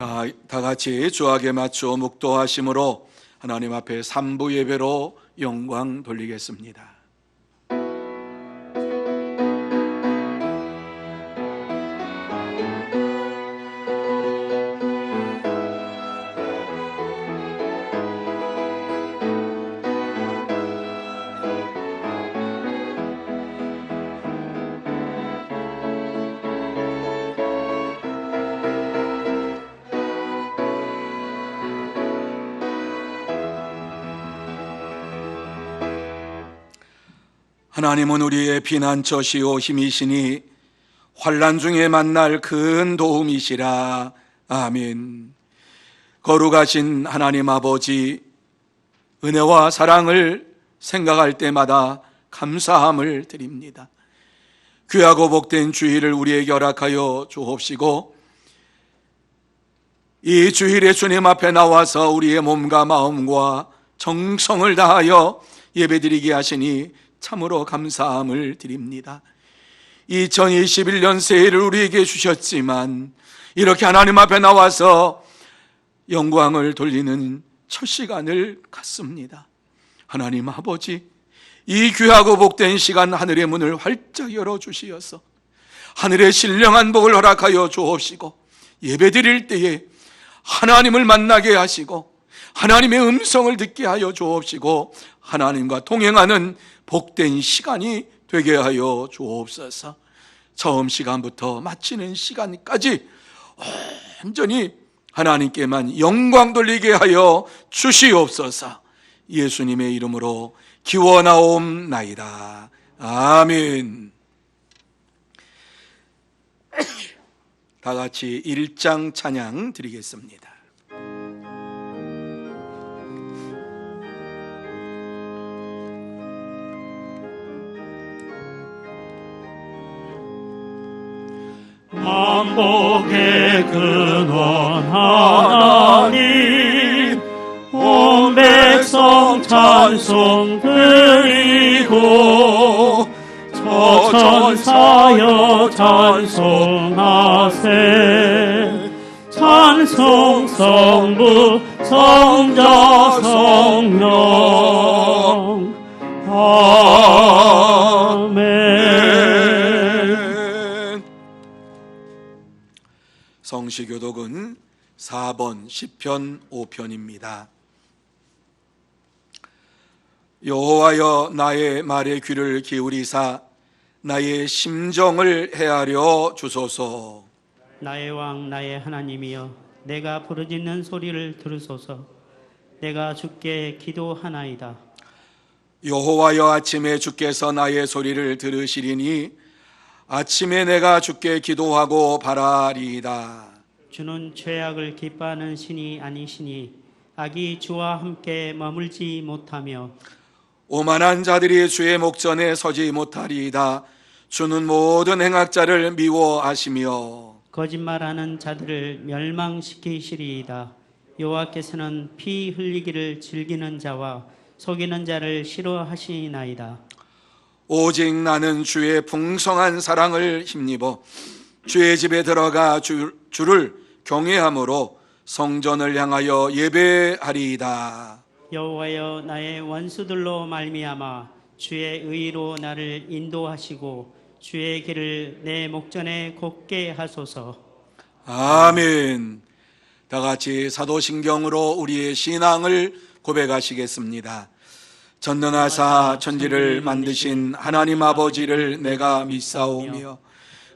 다 같이 주악에 맞추어 묵도하심으로 하나님 앞에 삼부 예배로 영광 돌리겠습니다. 하나님은 우리의 피난처시오 힘이시니 환난 중에 만날 큰 도움이시라. 아멘. 거룩하신 하나님 아버지, 은혜와 사랑을 생각할 때마다 감사함을 드립니다. 귀하고 복된 주일을 우리에게 허락하여 주옵시고, 이 주일에 주님 앞에 나와서 우리의 몸과 마음과 정성을 다하여 예배드리게 하시니 참으로 감사함을 드립니다. 2021년 새해를 우리에게 주셨지만 이렇게 하나님 앞에 나와서 영광을 돌리는 첫 시간을 갖습니다. 하나님 아버지, 이 귀하고 복된 시간 하늘의 문을 활짝 열어주시어서 하늘의 신령한 복을 허락하여 주옵시고, 예배드릴 때에 하나님을 만나게 하시고 하나님의 음성을 듣게 하여 주옵시고, 하나님과 동행하는 복된 시간이 되게 하여 주옵소서. 처음 시간부터 마치는 시간까지 온전히 하나님께만 영광 돌리게 하여 주시옵소서. 예수님의 이름으로 기원하옵나이다. 아멘. 다 같이 1장 찬양 드리겠습니다. 만복의 근원 하나님, 온 백성 찬송 드리고 저 천사여 찬송하세. 찬송 성부 성자 성령. 아멘. 성시교독은 4번 시편 5편입니다. 여호와여, 나의 말에 귀를 기울이사 나의 심정을 헤아려 주소서. 나의 왕 나의 하나님이여, 내가 부르짖는 소리를 들으소서. 내가 주께 기도하나이다. 여호와여, 아침에 주께서 나의 소리를 들으시리니 아침에 내가 주께 기도하고 바라리이다. 주는 죄악을 기뻐하는 신이 아니시니 악이 주와 함께 머물지 못하며 오만한 자들이 주의 목전에 서지 못하리이다. 주는 모든 행악자를 미워하시며 거짓말하는 자들을 멸망시키시리이다. 여호와께서는 피 흘리기를 즐기는 자와 속이는 자를 싫어하시나이다. 오직 나는 주의 풍성한 사랑을 힘입어 주의 집에 들어가 주를 경외함으로 성전을 향하여 예배하리이다. 여호와여, 나의 원수들로 말미암아 주의 의로 나를 인도하시고 주의 길을 내 목전에 곱게 하소서. 아멘. 다 같이 사도신경으로 우리의 신앙을 고백하시겠습니다. 전능하사 천지를 만드신 하나님 아버지를 내가 믿사오며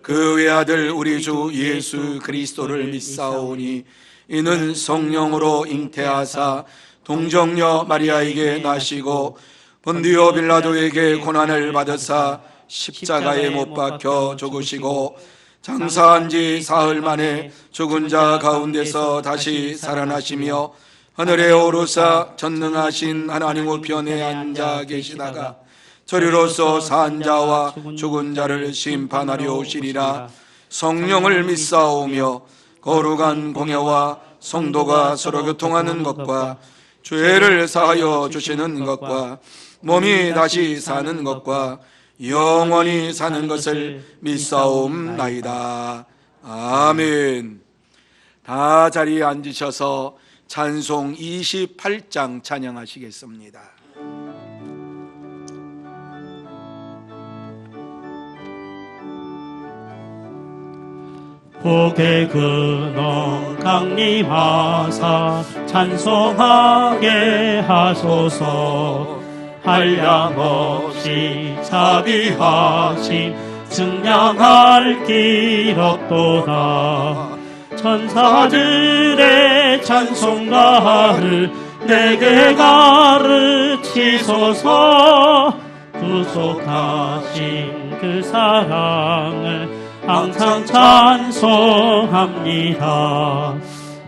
그 외아들 우리 주 예수 그리스도를 믿사오니 이는 성령으로 잉태하사 동정녀 마리아에게 나시고 본디오 빌라도에게 고난을 받으사 십자가에 못 박혀 죽으시고 장사한 지 사흘 만에 죽은 자 가운데서 다시 살아나시며 하늘에 오르사 전능하신 하나님 우편에 앉아 계시다가 저리로서 산 자와 죽은 자를 심판하려 오시리라. 성령을 믿사오며 거룩한 공예와 성도가 서로 교통하는 것과 죄를 사하여 주시는 것과 몸이 다시 사는 것과 영원히 사는 것을 믿사옵나이다. 아멘. 다 자리에 앉으셔서 찬송 28장 찬양하시겠습니다. 복의 근원 강림하사 찬송하게 하소서. 한량없이 자비하심 증량할 길 없도다. 천사들의 찬송가를 내게 가르치소서. 구속하신 그 사랑을 항상 찬송합니다.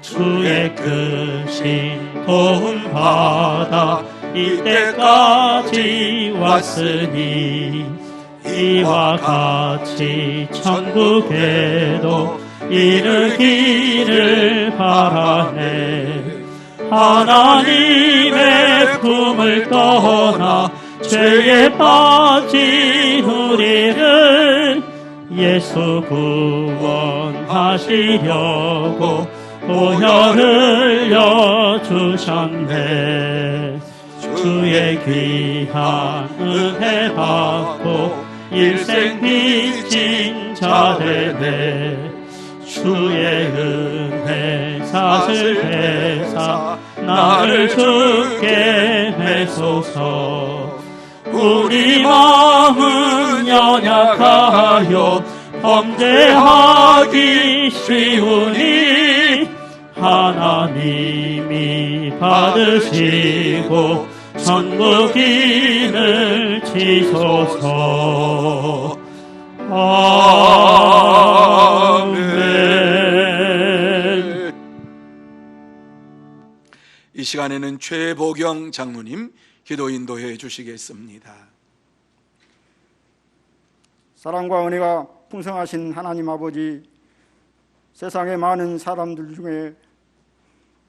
주의 크신 도움 받아 이때까지 왔으니 이와 같이 천국에도 이르기를 바라네. 하나님의 품을 떠나 죄에 빠진 우리를 예수 구원하시려고 보혈을 흘려주셨네. 주의 귀한 은혜 받고 일생 빚진 자 되네. 주의 은혜 사슬 회사 나를 주께 매소서. 우리 마음은 연약하여 범죄하기 쉬우니 하나님이 받으시고 천국인을 치소서. 아멘. 이 시간에는 최보경 장로님 기도 인도해 주시겠습니다. 사랑과 은혜가 풍성하신 하나님 아버지, 세상의 많은 사람들 중에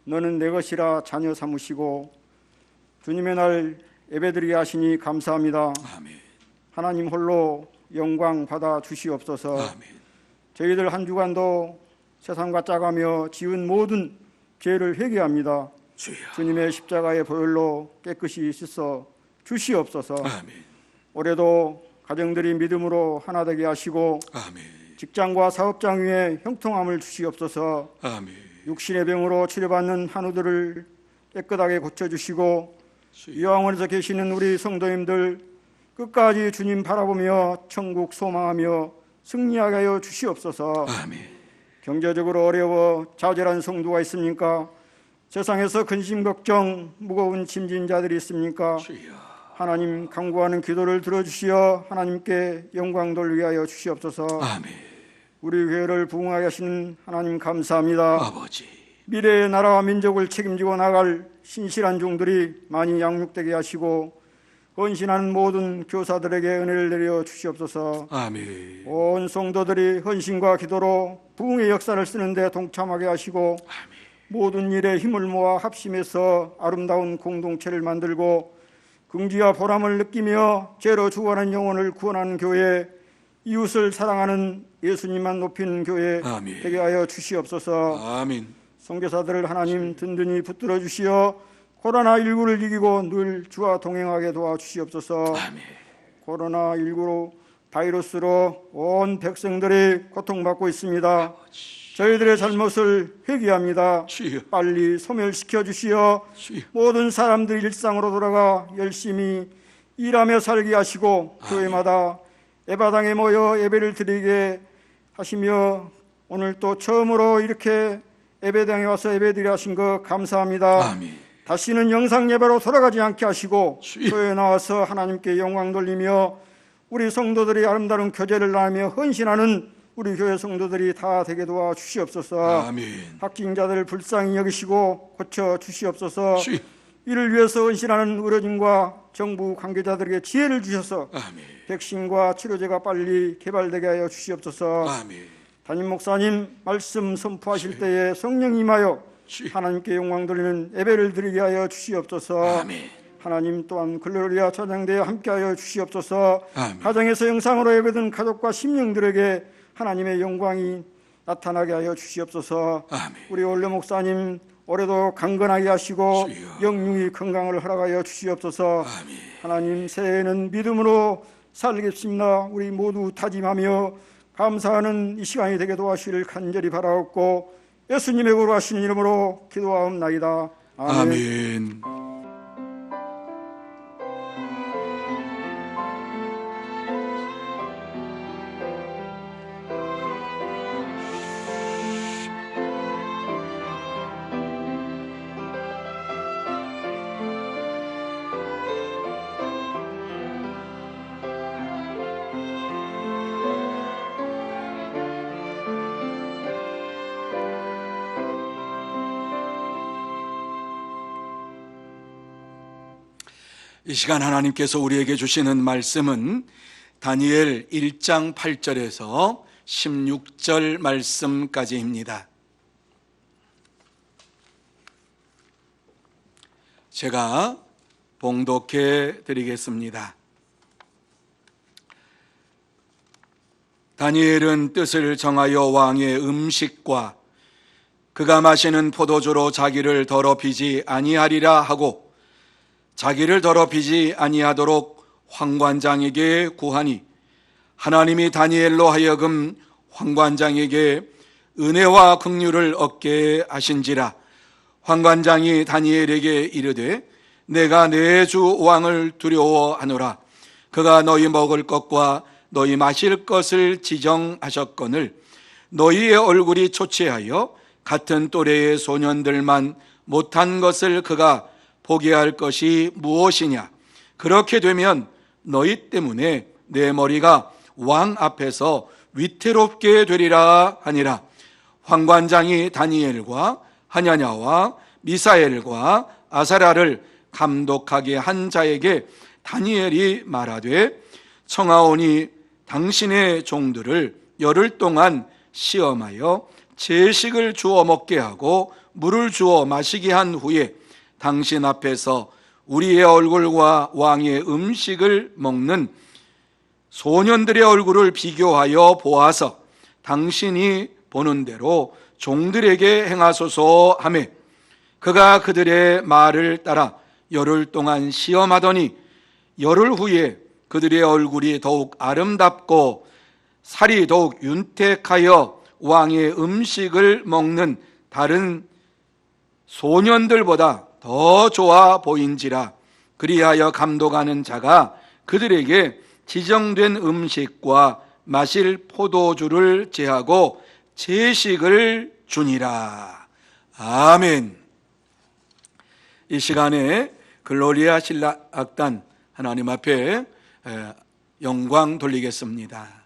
너는 내 것이라 자녀 삼으시고 주님의 날 예배드리게 하시니 감사합니다. 아멘. 하나님 홀로 영광 받아 주시옵소서. 아멘. 저희들 한 주간도 세상과 짜가며 지은 모든 죄를 회개합니다. 주여. 주님의 십자가의 보혈로 깨끗이 씻어 주시옵소서. 아멘. 올해도 가정들이 믿음으로 하나 되게 하시고 아멘. 직장과 사업장 위에 형통함을 주시옵소서. 아멘. 육신의 병으로 치료받는 한우들을 깨끗하게 고쳐주시고 이왕원에서 계시는 우리 성도님들 끝까지 주님 바라보며 천국 소망하며 승리하게 하여 주시옵소서. 아멘. 경제적으로 어려워 좌절한 성도가 있습니까? 세상에서 근심 걱정 무거운 짐진 자들이 있습니까? 주여. 하나님 간구하는 기도를 들어주시어 하나님께 영광 돌리게 하여 주시옵소서. 아멘. 우리 교회를 부흥하게 하시는 하나님 감사합니다. 아버지. 미래의 나라와 민족을 책임지고 나갈 신실한 종들이 많이 양육되게 하시고 헌신하는 모든 교사들에게 은혜를 내려 주시옵소서. 아멘. 온 성도들이 헌신과 기도로 부흥의 역사를 쓰는데 동참하게 하시고 아멘. 모든 일에 힘을 모아 합심해서 아름다운 공동체를 만들고 긍지와 보람을 느끼며 죄로 죽어가는 영혼을 구원하는 교회, 이웃을 사랑하는 예수님만 높이는 교회 아멘. 되게 하여 주시옵소서. 아멘. 선교사들을 하나님 든든히 붙들어 주시어 코로나19를 이기고 늘 주와 동행하게 도와주시옵소서. 아멘. 코로나19 바이러스로 온 백성들이 고통받고 있습니다. 저희들의 잘못을 회개합니다. 주여. 빨리 소멸시켜 주시어 주여. 모든 사람들이 일상으로 돌아가 열심히 일하며 살게 하시고 교회마다 예배당에 모여 예배를 드리게 하시며 오늘 또 처음으로 이렇게 예배당에 와서 예배드리게 하신 것 감사합니다. 아멘. 다시는 영상 예배로 돌아가지 않게 하시고 주여. 교회에 나와서 하나님께 영광 돌리며 우리 성도들이 아름다운 교제를 나누며 헌신하는 우리 교회 성도들이 다 되게 도와 주시옵소서. 아멘. 학징자들을 불쌍히 여기시고 고쳐 주시옵소서. 주여. 이를 위해서 헌신하는 의료진과 정부 관계자들에게 지혜를 주셔서 아멘. 백신과 치료제가 빨리 개발되게 하여 주시옵소서. 아멘. 담임 목사님 말씀 선포하실 때에 성령 임하여 주여. 하나님께 영광 돌리는 예배를 드리게 하여 주시옵소서. 아멘. 하나님 또한 글로리아 찬양대에 함께하여 주시옵소서. 아멘. 가정에서 영상으로 예배든 가족과 심령들에게 하나님의 영광이 나타나게 하여 주시옵소서. 아멘. 우리 원료 목사님 올해도 강건하게 하시고 주여. 영육이 건강을 허락하여 주시옵소서. 아멘. 하나님, 새해에는 믿음으로 살겠습니다. 우리 모두 다짐하며 감사하는 이 시간이 되게 도와주시를 간절히 바라옵고 예수님의 거룩하신 이름으로 기도하옵나이다. 아멘. 아멘. 이 시간 하나님께서 우리에게 주시는 말씀은 다니엘 1장 8절에서 16절 말씀까지입니다. 제가 봉독해 드리겠습니다. 다니엘은 뜻을 정하여 왕의 음식과 그가 마시는 포도주로 자기를 더럽히지 아니하리라 하고 자기를 더럽히지 아니하도록 황관장에게 구하니 하나님이 다니엘로 하여금 황관장에게 은혜와 긍휼을 얻게 하신지라. 황관장이 다니엘에게 이르되 내가 내 주 왕을 두려워하노라. 그가 너희 먹을 것과 너희 마실 것을 지정하셨거늘 너희의 얼굴이 초췌하여 같은 또래의 소년들만 못한 것을 그가 보게 할 것이 무엇이냐. 그렇게 되면 너희 때문에 내 머리가 왕 앞에서 위태롭게 되리라 하니라. 황관장이 다니엘과 하냐냐와 미사엘과 아사랴를 감독하게 한 자에게 다니엘이 말하되 청하오니 당신의 종들을 열흘 동안 시험하여 제식을 주어 먹게 하고 물을 주어 마시게 한 후에 당신 앞에서 우리의 얼굴과 왕의 음식을 먹는 소년들의 얼굴을 비교하여 보아서 당신이 보는 대로 종들에게 행하소서 하매 그가 그들의 말을 따라 열흘 동안 시험하더니 열흘 후에 그들의 얼굴이 더욱 아름답고 살이 더욱 윤택하여 왕의 음식을 먹는 다른 소년들보다 더 좋아 보인지라. 그리하여 감독하는 자가 그들에게 지정된 음식과 마실 포도주를 제하고 제식을 주니라. 아멘. 이 시간에 글로리아 신라악단 하나님 앞에 영광 돌리겠습니다.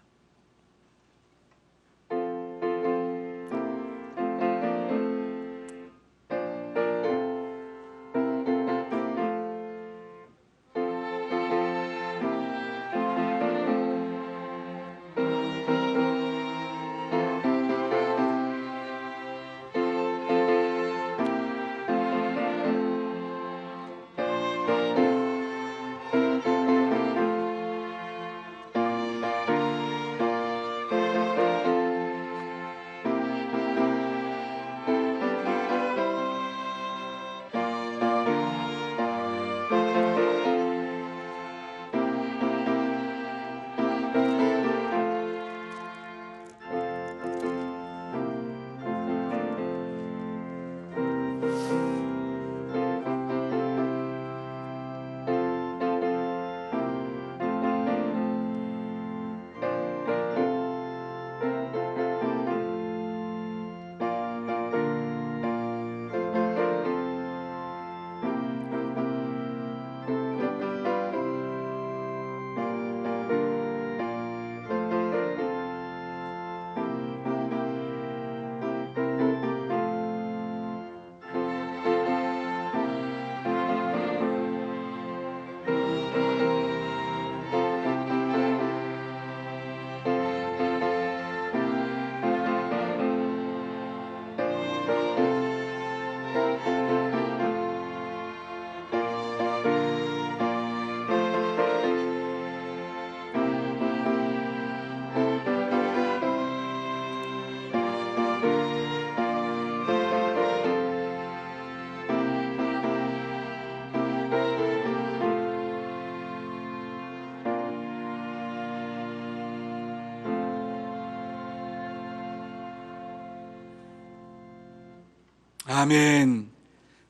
아멘.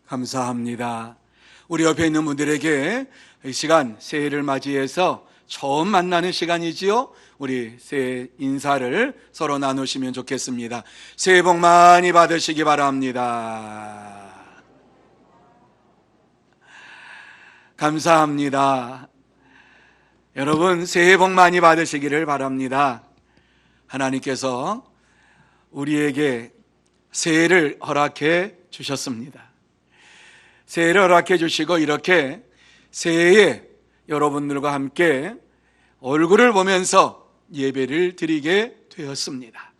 감사합니다. 우리 옆에 있는 분들에게 이 시간 새해를 맞이해서 처음 만나는 시간이지요. 우리 새해 인사를 서로 나누시면 좋겠습니다. 새해 복 많이 받으시기 바랍니다. 감사합니다. 여러분 새해 복 많이 받으시기를 바랍니다. 하나님께서 우리에게 새해를 허락해 주셨습니다. 새해를 허락해 주시고 이렇게 새해에 여러분들과 함께 얼굴을 보면서 예배를 드리게 되었습니다.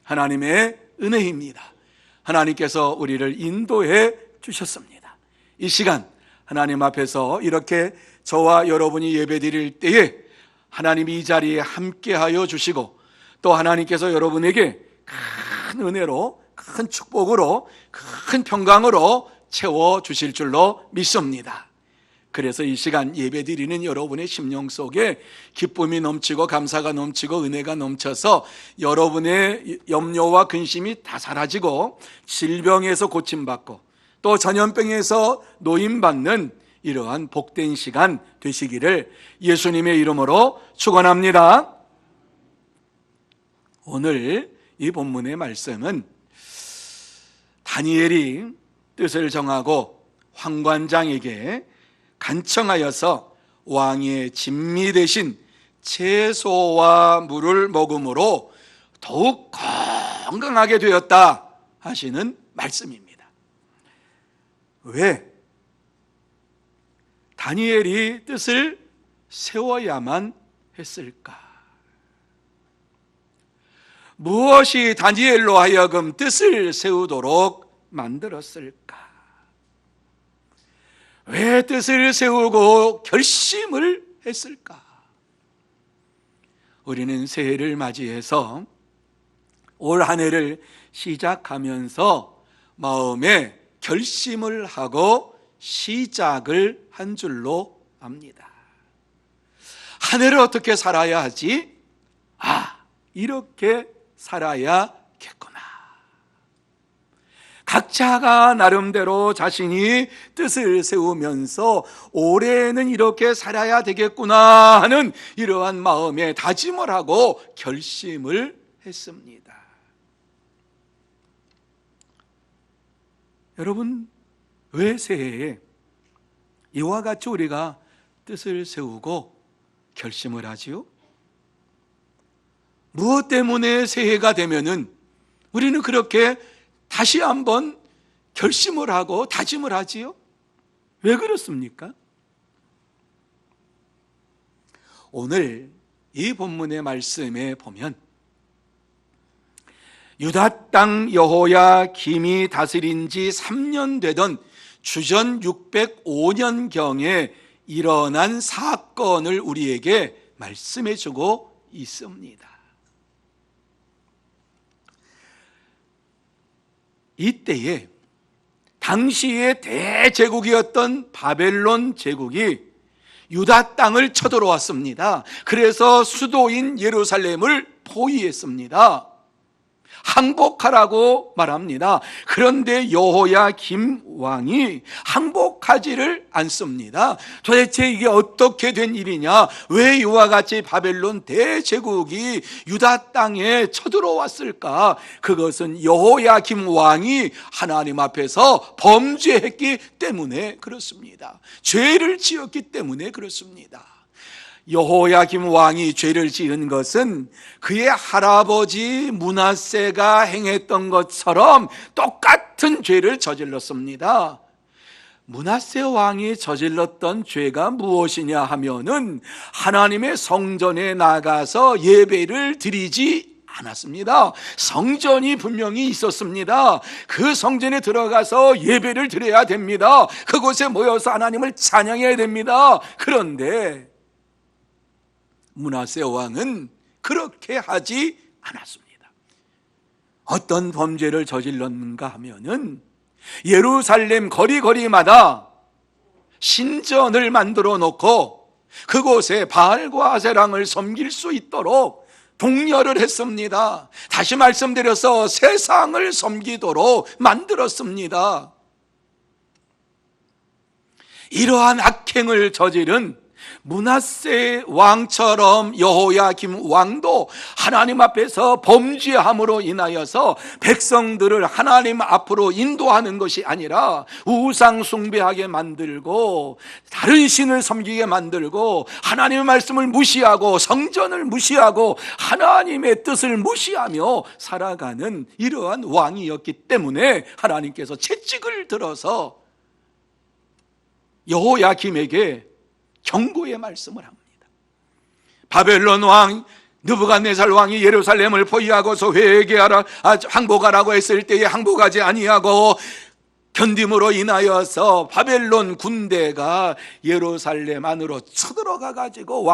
하나님의 은혜입니다. 하나님께서 우리를 인도해 주셨습니다. 이 시간 하나님 앞에서 이렇게 저와 여러분이 예배 드릴 때에 하나님이 이 자리에 함께하여 주시고 또 하나님께서 여러분에게 큰 은혜로 큰 축복으로 큰 평강으로 채워주실 줄로 믿습니다. 그래서 이 시간 예배드리는 여러분의 심령 속에 기쁨이 넘치고 감사가 넘치고 은혜가 넘쳐서 여러분의 염려와 근심이 다 사라지고 질병에서 고침받고 또 전염병에서 노임받는 이러한 복된 시간 되시기를 예수님의 이름으로 축원합니다. 오늘 이 본문의 말씀은 다니엘이 뜻을 정하고 황관장에게 간청하여서 왕의 진미 대신 채소와 물을 먹음으로 더욱 건강하게 되었다 하시는 말씀입니다. 왜? 다니엘이 뜻을 세워야만 했을까? 무엇이 다니엘로 하여금 뜻을 세우도록 만들었을까? 왜 뜻을 세우고 결심을 했을까? 우리는 새해를 맞이해서 올 한 해를 시작하면서 마음에 결심을 하고 시작을 한 줄로 압니다. 한 해를 어떻게 살아야 하지? 이렇게 살아야겠구나. 각자가 나름대로 자신이 뜻을 세우면서 올해는 이렇게 살아야 되겠구나 하는 이러한 마음에 다짐을 하고 결심을 했습니다. 여러분, 왜 새해에 이와 같이 우리가 뜻을 세우고 결심을 하지요? 무엇 때문에 새해가 되면은 우리는 그렇게 다시 한번 결심을 하고 다짐을 하지요? 왜 그렇습니까? 오늘 이 본문의 말씀에 보면 유다 땅 여호야김이 다스린 지 3년 되던 주전 605년경에 일어난 사건을 우리에게 말씀해 주고 있습니다. 이때에 당시의 대제국이었던 바벨론 제국이 유다 땅을 쳐들어왔습니다. 그래서 수도인 예루살렘을 포위했습니다. 항복하라고 말합니다. 그런데 여호야김 왕이 항복하지를 않습니다. 도대체 이게 어떻게 된 일이냐? 왜 이와 같이 바벨론 대제국이 유다 땅에 쳐들어왔을까? 그것은 여호야김 왕이 하나님 앞에서 범죄했기 때문에 그렇습니다. 죄를 지었기 때문에 그렇습니다. 여호야김 왕이 죄를 지은 것은 그의 할아버지 므낫세가 행했던 것처럼 똑같은 죄를 저질렀습니다. 므낫세 왕이 저질렀던 죄가 무엇이냐 하면은 하나님의 성전에 나가서 예배를 드리지 않았습니다. 성전이 분명히 있었습니다. 그 성전에 들어가서 예배를 드려야 됩니다. 그곳에 모여서 하나님을 찬양해야 됩니다. 그런데 므낫세 왕은 그렇게 하지 않았습니다. 어떤 범죄를 저질렀는가 하면은 예루살렘 거리마다 신전을 만들어 놓고 그곳에 바알과 아세랑을 섬길 수 있도록 독려를 했습니다. 다시 말씀드려서 세상을 섬기도록 만들었습니다. 이러한 악행을 저지른 므낫세 왕처럼 여호야김 왕도 하나님 앞에서 범죄함으로 인하여서 백성들을 하나님 앞으로 인도하는 것이 아니라 우상 숭배하게 만들고 다른 신을 섬기게 만들고 하나님의 말씀을 무시하고 성전을 무시하고 하나님의 뜻을 무시하며 살아가는 이러한 왕이었기 때문에 하나님께서 채찍을 들어서 여호야김에게 경고의 말씀을 합니다. 바벨론 왕 느부갓네살 왕이 예루살렘을 포위하고서 회개하라, 항복하라고 했을 때에 항복하지 아니하고 견딤으로 인하여서 바벨론 군대가 예루살렘 안으로 쳐들어가 가지고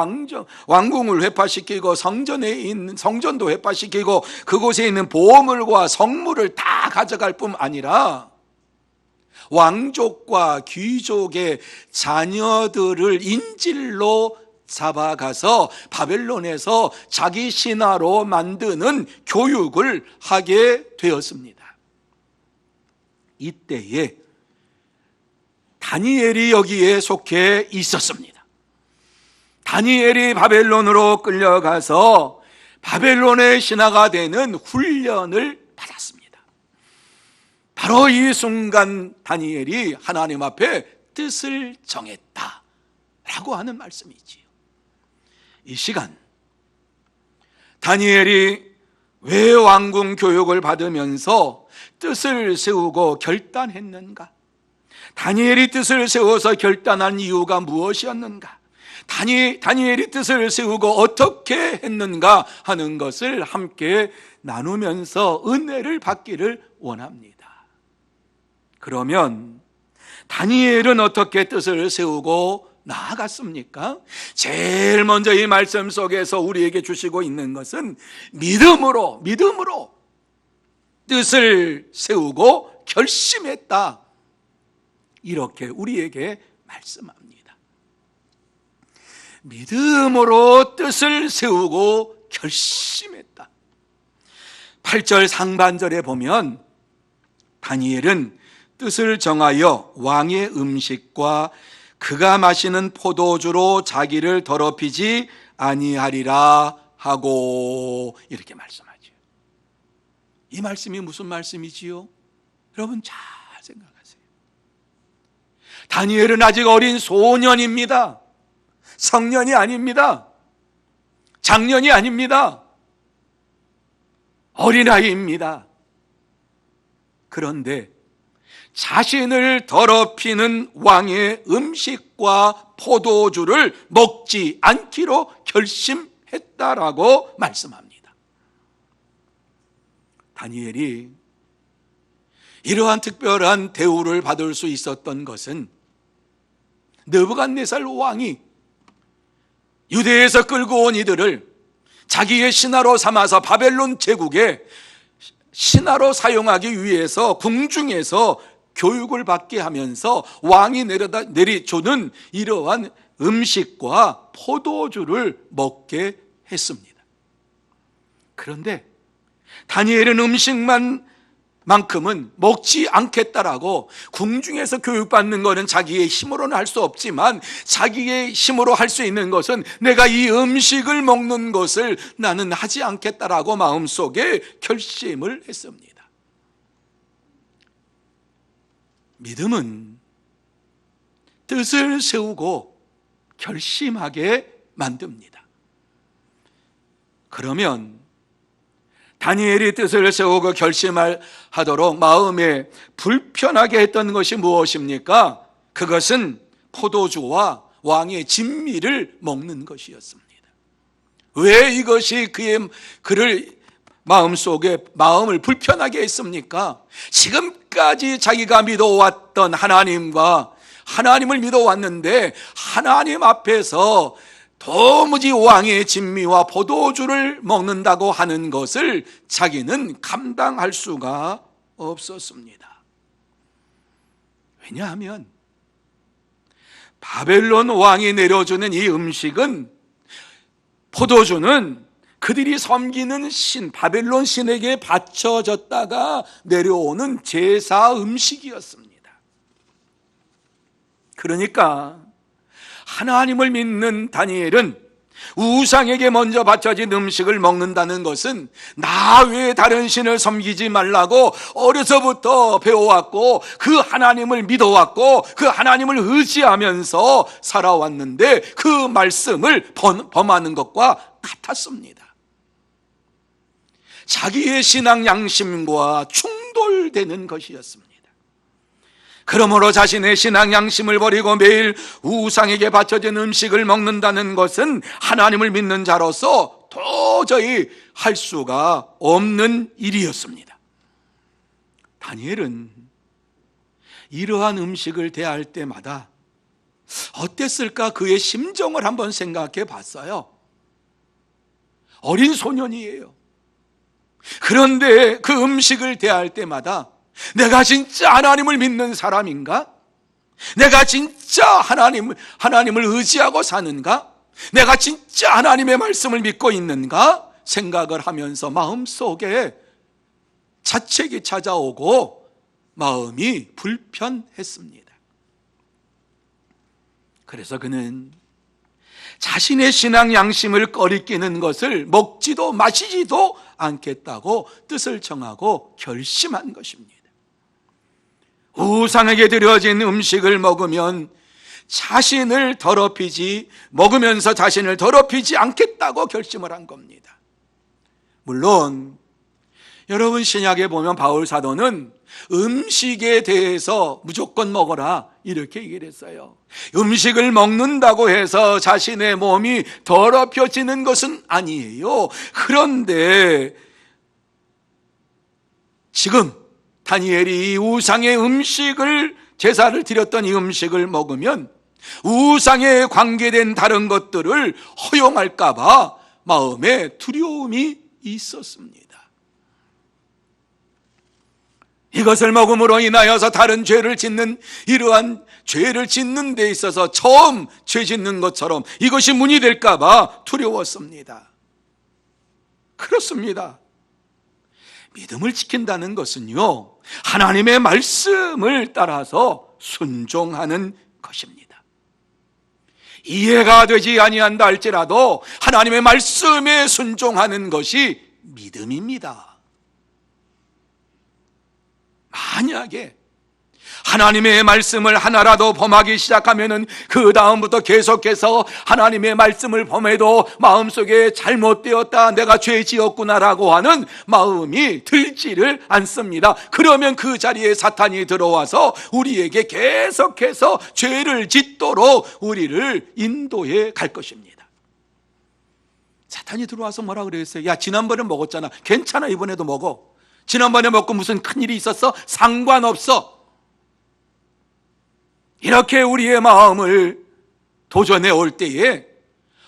왕궁을 회파시키고 성전도 회파시키고 그곳에 있는 보물과 성물을 다 가져갈 뿐 아니라 왕족과 귀족의 자녀들을 인질로 잡아가서 바벨론에서 자기 신하로 만드는 교육을 하게 되었습니다. 이때에 다니엘이 여기에 속해 있었습니다. 다니엘이 바벨론으로 끌려가서 바벨론의 신하가 되는 훈련을 받았습니다. 바로 이 순간 다니엘이 하나님 앞에 뜻을 정했다라고 하는 말씀이지요. 이 시간 다니엘이 왜 왕궁 교육을 받으면서 뜻을 세우고 결단했는가? 다니엘이 뜻을 세워서 결단한 이유가 무엇이었는가? 다니엘이 뜻을 세우고 어떻게 했는가 하는 것을 함께 나누면서 은혜를 받기를 원합니다. 그러면 다니엘은 어떻게 뜻을 세우고 나아갔습니까? 제일 먼저 이 말씀 속에서 우리에게 주시고 있는 것은 믿음으로 뜻을 세우고 결심했다, 이렇게 우리에게 말씀합니다. 믿음으로 뜻을 세우고 결심했다. 8절 상반절에 보면 다니엘은 뜻을 정하여 왕의 음식과 그가 마시는 포도주로 자기를 더럽히지 아니하리라 하고 이렇게 말씀하죠. 이 말씀이 무슨 말씀이지요? 여러분 잘 생각하세요. 다니엘은 아직 어린 소년입니다. 성년이 아닙니다. 장년이 아닙니다. 어린아이입니다. 그런데 자신을 더럽히는 왕의 음식과 포도주를 먹지 않기로 결심했다라고 말씀합니다. 다니엘이 이러한 특별한 대우를 받을 수 있었던 것은 느부갓네살 왕이 유대에서 끌고 온 이들을 자기의 신하로 삼아서 바벨론 제국의 신하로 사용하기 위해서 궁중에서 교육을 받게 하면서 왕이 내리주는 이러한 음식과 포도주를 먹게 했습니다. 그런데 다니엘은 음식만큼은 먹지 않겠다라고, 궁중에서 교육받는 것은 자기의 힘으로는 할 수 없지만 자기의 힘으로 할 수 있는 것은 내가 이 음식을 먹는 것을 나는 하지 않겠다라고 마음속에 결심을 했습니다. 믿음은 뜻을 세우고 결심하게 만듭니다. 그러면 다니엘이 뜻을 세우고 결심하도록 마음에 불편하게 했던 것이 무엇입니까? 그것은 포도주와 왕의 진미를 먹는 것이었습니다. 왜 이것이 그를 마음속에 마음을 불편하게 했습니까? 지금까지 자기가 믿어왔던 하나님을 믿어왔는데 하나님 앞에서 도무지 왕의 진미와 포도주를 먹는다고 하는 것을 자기는 감당할 수가 없었습니다. 왜냐하면 바벨론 왕이 내려주는 이 음식은, 포도주는 그들이 섬기는 신, 바벨론 신에게 바쳐졌다가 내려오는 제사 음식이었습니다. 그러니까 하나님을 믿는 다니엘은 우상에게 먼저 바쳐진 음식을 먹는다는 것은 나 외에 다른 신을 섬기지 말라고 어려서부터 배워왔고 그 하나님을 믿어왔고 그 하나님을 의지하면서 살아왔는데 그 말씀을 범하는 것과 같았습니다. 자기의 신앙 양심과 충돌되는 것이었습니다. 그러므로 자신의 신앙 양심을 버리고 매일 우상에게 바쳐진 음식을 먹는다는 것은 하나님을 믿는 자로서 도저히 할 수가 없는 일이었습니다. 다니엘은 이러한 음식을 대할 때마다 어땠을까 그의 심정을 한번 생각해 봤어요. 어린 소년이에요. 그런데 그 음식을 대할 때마다 내가 진짜 하나님을 믿는 사람인가? 내가 진짜 하나님을 의지하고 사는가? 내가 진짜 하나님의 말씀을 믿고 있는가? 생각을 하면서 마음속에 자책이 찾아오고 마음이 불편했습니다. 그래서 그는 자신의 신앙 양심을 꺼리끼는 것을 먹지도 마시지도 않겠다고 뜻을 정하고 결심한 것입니다. 우상에게 드려진 음식을 먹으면 먹으면서 자신을 더럽히지 않겠다고 결심을 한 겁니다. 물론 여러분 신약에 보면 바울 사도는 음식에 대해서 무조건 먹어라 이렇게 얘기를 했어요. 음식을 먹는다고 해서 자신의 몸이 더럽혀지는 것은 아니에요. 그런데 지금 다니엘이 이 우상의 음식을 제사를 드렸던 이 음식을 먹으면 우상에 관계된 다른 것들을 허용할까 봐 마음에 두려움이 있었습니다. 이것을 먹음으로 인하여서 다른 죄를 짓는 이러한 죄를 짓는 데 있어서 처음 죄 짓는 것처럼 이것이 문이 될까 봐 두려웠습니다. 그렇습니다. 믿음을 지킨다는 것은요, 하나님의 말씀을 따라서 순종하는 것입니다. 이해가 되지 아니한다 할지라도 하나님의 말씀에 순종하는 것이 믿음입니다. 만약에 하나님의 말씀을 하나라도 범하기 시작하면은 그 다음부터 계속해서 하나님의 말씀을 범해도 마음속에 잘못되었다, 내가 죄 지었구나라고 하는 마음이 들지를 않습니다. 그러면 그 자리에 사탄이 들어와서 우리에게 계속해서 죄를 짓도록 우리를 인도해 갈 것입니다. 사탄이 들어와서 뭐라 그랬어요? 야, 지난번에 먹었잖아. 괜찮아, 이번에도 먹어. 지난번에 먹고 무슨 큰일이 있었어? 상관없어. 이렇게 우리의 마음을 도전해 올 때에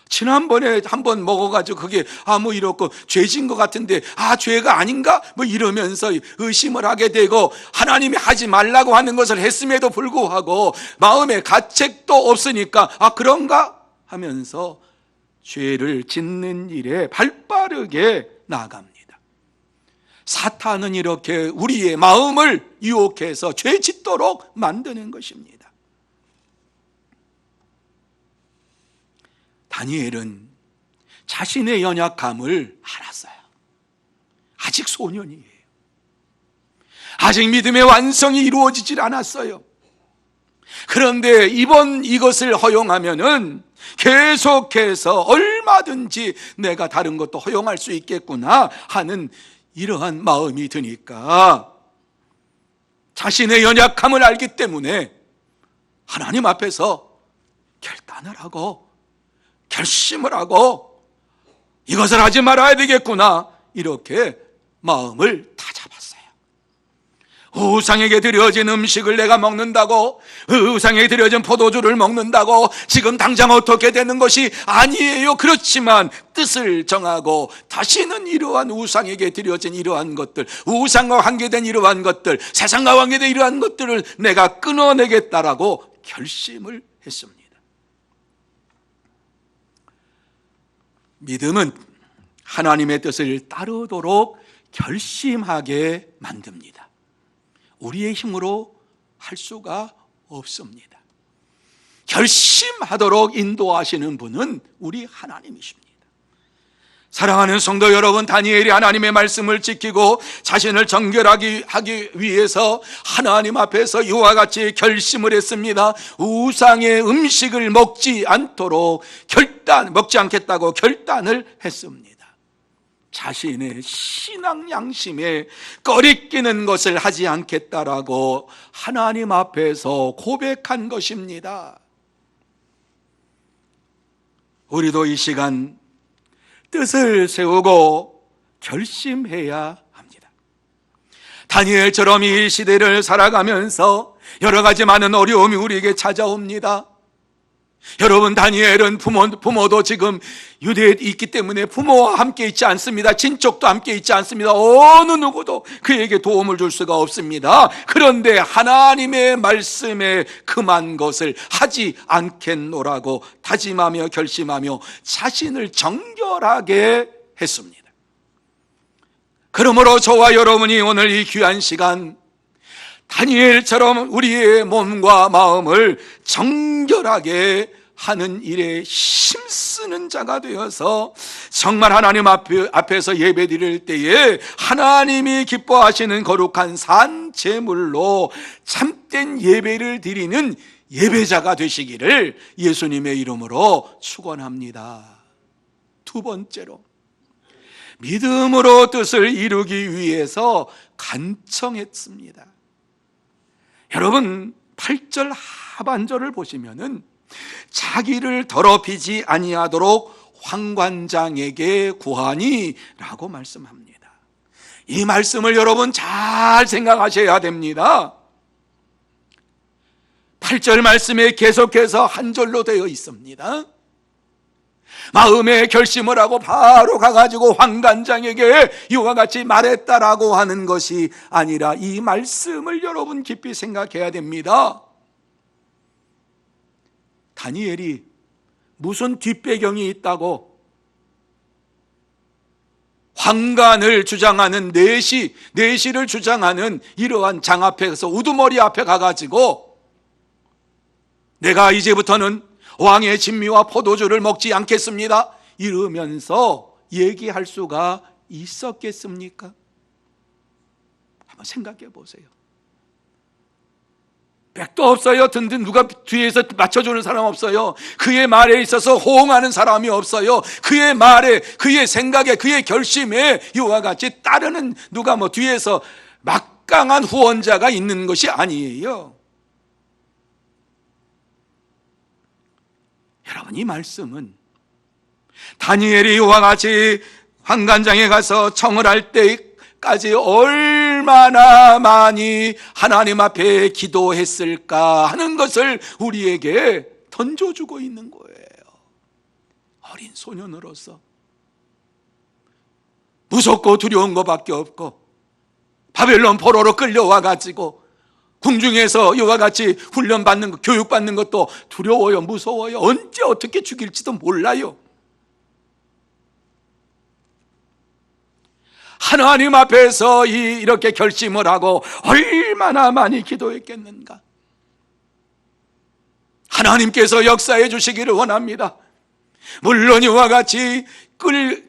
지난번에 한번 먹어가지고 그게 뭐 이렇고 죄진 것 같은데 죄가 아닌가? 뭐 이러면서 의심을 하게 되고 하나님이 하지 말라고 하는 것을 했음에도 불구하고 마음에 가책도 없으니까 그런가? 하면서 죄를 짓는 일에 발빠르게 나아갑니다. 사탄은 이렇게 우리의 마음을 유혹해서 죄 짓도록 만드는 것입니다. 다니엘은 자신의 연약함을 알았어요. 아직 소년이에요. 아직 믿음의 완성이 이루어지질 않았어요. 그런데 이것을 허용하면은 계속해서 얼마든지 내가 다른 것도 허용할 수 있겠구나 하는 이러한 마음이 드니까 자신의 연약함을 알기 때문에 하나님 앞에서 결단을 하고 결심을 하고 이것을 하지 말아야 되겠구나 이렇게 마음을 다잡았어요. 우상에게 드려진 음식을 내가 먹는다고, 우상에게 드려진 포도주를 먹는다고 지금 당장 어떻게 되는 것이 아니에요. 그렇지만 뜻을 정하고 다시는 이러한 우상에게 드려진 이러한 것들, 우상과 관계된 이러한 것들, 세상과 관계된 이러한 것들을 내가 끊어내겠다라고 결심을 했습니다. 믿음은 하나님의 뜻을 따르도록 결심하게 만듭니다. 우리의 힘으로 할 수가 없습니다. 결심하도록 인도하시는 분은 우리 하나님이십니다. 사랑하는 성도 여러분, 다니엘이 하나님의 말씀을 지키고 자신을 정결하게 하기 위해서 하나님 앞에서 이와 같이 결심을 했습니다. 우상의 음식을 먹지 않도록 먹지 않겠다고 결단을 했습니다. 자신의 신앙 양심에 꺼리끼는 것을 하지 않겠다라고 하나님 앞에서 고백한 것입니다. 우리도 이 시간 뜻을 세우고 결심해야 합니다. 다니엘처럼 이 시대를 살아가면서 여러 가지 많은 어려움이 우리에게 찾아옵니다. 여러분, 다니엘은 부모도 지금 유대에 있기 때문에 부모와 함께 있지 않습니다. 친척도 함께 있지 않습니다. 어느 누구도 그에게 도움을 줄 수가 없습니다. 그런데 하나님의 말씀에 금한 것을 하지 않겠노라고 다짐하며 결심하며 자신을 정결하게 했습니다. 그러므로 저와 여러분이 오늘 이 귀한 시간 다니엘처럼 우리의 몸과 마음을 정결하게 하는 일에 힘쓰는 자가 되어서 정말 하나님 앞에서 예배 드릴 때에 하나님이 기뻐하시는 거룩한 산 제물로 참된 예배를 드리는 예배자가 되시기를 예수님의 이름으로 축원합니다. 두 번째로, 믿음으로 뜻을 이루기 위해서 간청했습니다. 여러분, 8절 하반절을 보시면은 자기를 더럽히지 아니하도록 황관장에게 구하니 라고 말씀합니다. 이 말씀을 여러분 잘 생각하셔야 됩니다. 8절 말씀에 계속해서 한 절로 되어 있습니다. 마음에 결심을 하고 바로 가가지고 황관장에게 이와 같이 말했다라고 하는 것이 아니라 이 말씀을 여러분 깊이 생각해야 됩니다. 다니엘이 무슨 뒷배경이 있다고 황관을 주장하는 내시를 주장하는 이러한 장 앞에서 우두머리 앞에 가가지고 내가 이제부터는 왕의 진미와 포도주를 먹지 않겠습니다 이러면서 얘기할 수가 있었겠습니까? 한번 생각해 보세요. 백도 없어요. 든든 누가 뒤에서 맞춰주는 사람 없어요. 그의 말에 있어서 호응하는 사람이 없어요. 그의 말에, 그의 생각에, 그의 결심에 이와 같이 따르는 누가 뒤에서 막강한 후원자가 있는 것이 아니에요. 여러분, 이 말씀은 다니엘이 이와 같이 황관장에 가서 청을 할 때까지 얼마나 많이 하나님 앞에 기도했을까 하는 것을 우리에게 던져주고 있는 거예요. 어린 소년으로서 무섭고 두려운 것밖에 없고 바벨론 포로로 끌려와가지고 궁중에서 이와 같이 훈련받는 것, 교육받는 것도 두려워요, 무서워요. 언제 어떻게 죽일지도 몰라요. 하나님 앞에서 이렇게 결심을 하고 얼마나 많이 기도했겠는가. 하나님께서 역사해 주시기를 원합니다. 물론 이와 같이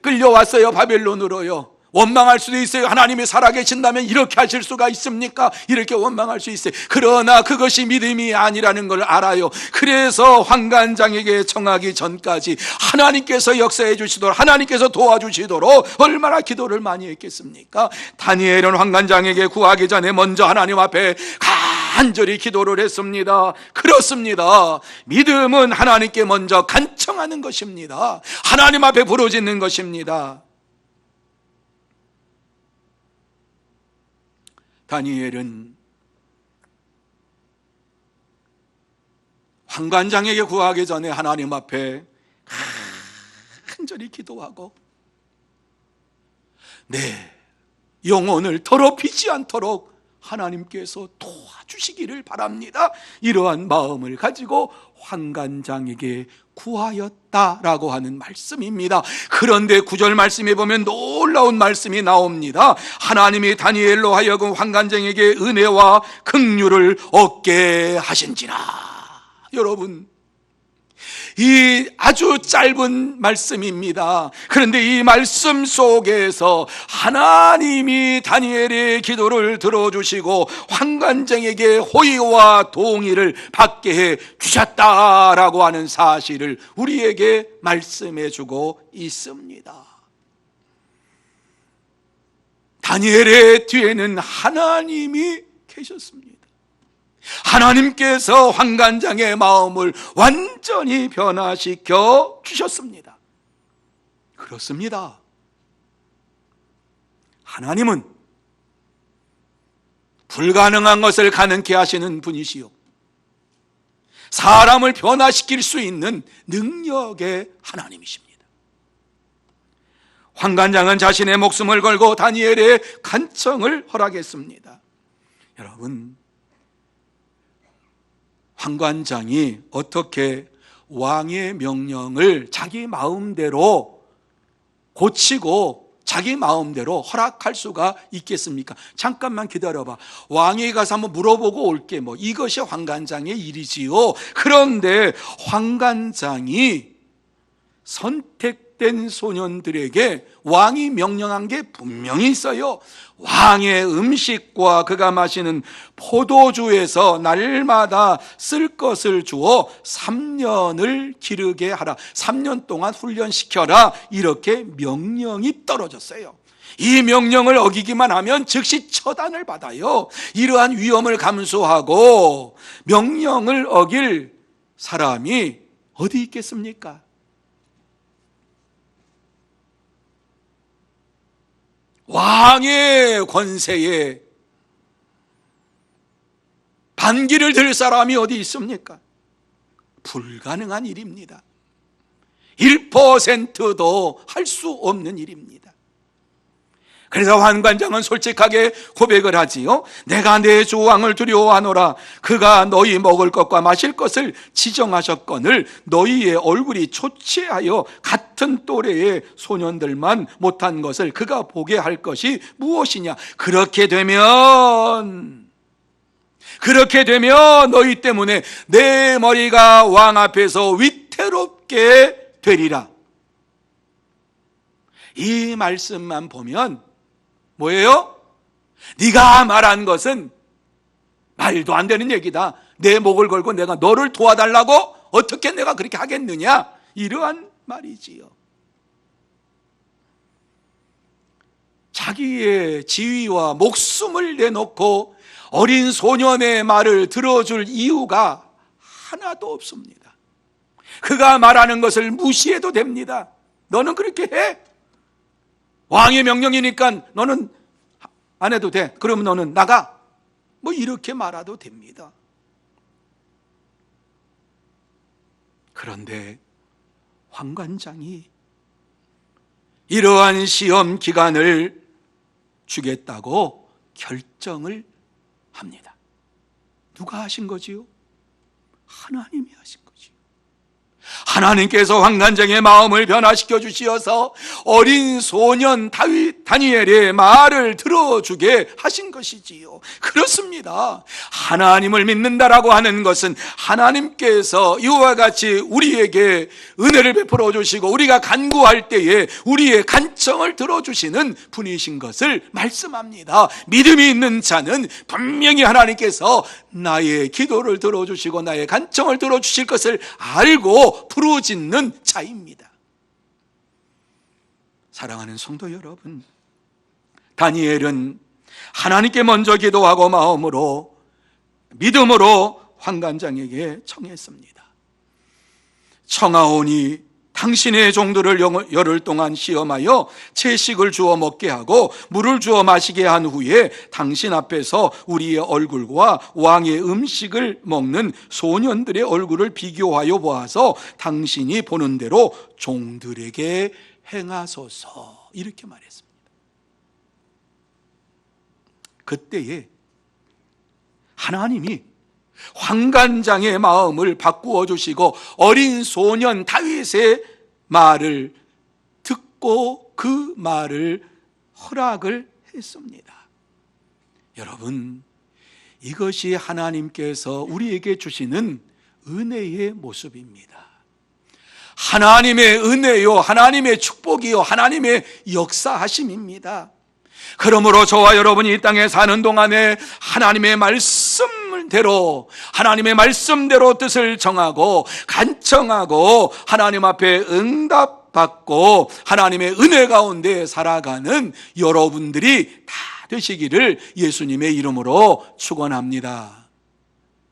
끌려왔어요, 바벨론으로요. 원망할 수도 있어요. 하나님이 살아계신다면 이렇게 하실 수가 있습니까? 이렇게 원망할 수 있어요. 그러나 그것이 믿음이 아니라는 걸 알아요. 그래서 황관장에게 청하기 전까지 하나님께서 역사해 주시도록, 하나님께서 도와주시도록 얼마나 기도를 많이 했겠습니까? 다니엘은 황관장에게 구하기 전에 먼저 하나님 앞에 간절히 기도를 했습니다. 그렇습니다. 믿음은 하나님께 먼저 간청하는 것입니다. 하나님 앞에 부르짖는 것입니다. 다니엘은 황관장에게 구하기 전에 하나님 앞에 간절히 기도하고 내 영혼을 더럽히지 않도록 하나님께서 도와주시옵소서. 주시기를 바랍니다. 이러한 마음을 가지고 환관장에게 구하였다라고 하는 말씀입니다. 그런데 9절 말씀에 보면 놀라운 말씀이 나옵니다. 하나님이 다니엘로 하여금 환관장에게 은혜와 긍휼을 얻게 하신지라. 여러분, 이 아주 짧은 말씀입니다. 그런데 이 말씀 속에서 하나님이 다니엘의 기도를 들어주시고 환관장에게 호의와 동의를 받게 해 주셨다라고 하는 사실을 우리에게 말씀해 주고 있습니다. 다니엘의 뒤에는 하나님이 계셨습니다. 하나님께서 환관장의 마음을 완전히 변화시켜 주셨습니다. 그렇습니다. 하나님은 불가능한 것을 가능케 하시는 분이시요, 사람을 변화시킬 수 있는 능력의 하나님이십니다. 환관장은 자신의 목숨을 걸고 다니엘의 간청을 허락했습니다. 여러분, 환관장이 어떻게 왕의 명령을 자기 마음대로 고치고 자기 마음대로 허락할 수가 있겠습니까? 잠깐만 기다려봐, 왕에게 가서 한번 물어보고 올게. 이것이 환관장의 일이지요. 그런데 환관장이 선택된 소년들에게 왕이 명령한 게 분명히 있어요. 왕의 음식과 그가 마시는 포도주에서 날마다 쓸 것을 주어 3년을 기르게 하라, 3년 동안 훈련시켜라, 이렇게 명령이 떨어졌어요. 이 명령을 어기기만 하면 즉시 처단을 받아요. 이러한 위험을 감수하고 명령을 어길 사람이 어디 있겠습니까? 왕의 권세에 반기를 들 사람이 어디 있습니까? 불가능한 일입니다. 1%도 할 수 없는 일입니다. 그래서 환관장은 솔직하게 고백을 하지요. 내가 내 주 왕을 두려워하노라. 그가 너희 먹을 것과 마실 것을 지정하셨거늘 너희의 얼굴이 초췌하여 같은 또래의 소년들만 못한 것을 그가 보게 할 것이 무엇이냐. 그렇게 되면 너희 때문에 내 머리가 왕 앞에서 위태롭게 되리라. 이 말씀만 보면 뭐예요? 네가 말한 것은 말도 안 되는 얘기다. 내 목을 걸고 내가 너를 도와달라고 어떻게 내가 그렇게 하겠느냐, 이러한 말이지요. 자기의 지위와 목숨을 내놓고 어린 소년의 말을 들어줄 이유가 하나도 없습니다. 그가 말하는 것을 무시해도 됩니다. 너는 그렇게 해? 왕의 명령이니까 너는 안 해도 돼. 그러면 너는 나가. 이렇게 말해도 됩니다. 그런데 환관장이 이러한 시험 기간을 주겠다고 결정을 합니다. 누가 하신 거지요? 하나님이 하신 거지요. 하나님께서 환관장의 마음을 변화시켜 주시어서 어린 소년 다니엘의 말을 들어주게 하신 것이지요. 그렇습니다. 하나님을 믿는다라고 하는 것은 하나님께서 이와 같이 우리에게 은혜를 베풀어 주시고 우리가 간구할 때에 우리의 간청을 들어주시는 분이신 것을 말씀합니다. 믿음이 있는 자는 분명히 하나님께서 나의 기도를 들어주시고 나의 간청을 들어주실 것을 알고 부르짖는 자입니다. 사랑하는 성도 여러분, 다니엘은 하나님께 먼저 기도하고 마음으로 믿음으로 환관장에게 청했습니다. 청하오니 당신의 종들을 열흘 동안 시험하여 채식을 주어 먹게 하고 물을 주어 마시게 한 후에 당신 앞에서 우리의 얼굴과 왕의 음식을 먹는 소년들의 얼굴을 비교하여 보아서 당신이 보는 대로 종들에게 행하소서, 이렇게 말했습니다. 그때에 하나님이 환관장의 마음을 바꾸어 주시고 어린 소년 다윗의 말을 듣고 그 말을 허락을 했습니다. 여러분, 이것이 하나님께서 우리에게 주시는 은혜의 모습입니다. 하나님의 은혜요, 하나님의 축복이요, 하나님의 역사하심입니다. 그러므로 저와 여러분이 이 땅에 사는 동안에 하나님의 말씀대로 뜻을 정하고 간청하고 하나님 앞에 응답받고 하나님의 은혜 가운데 살아가는 여러분들이 다 되시기를 예수님의 이름으로 축원합니다.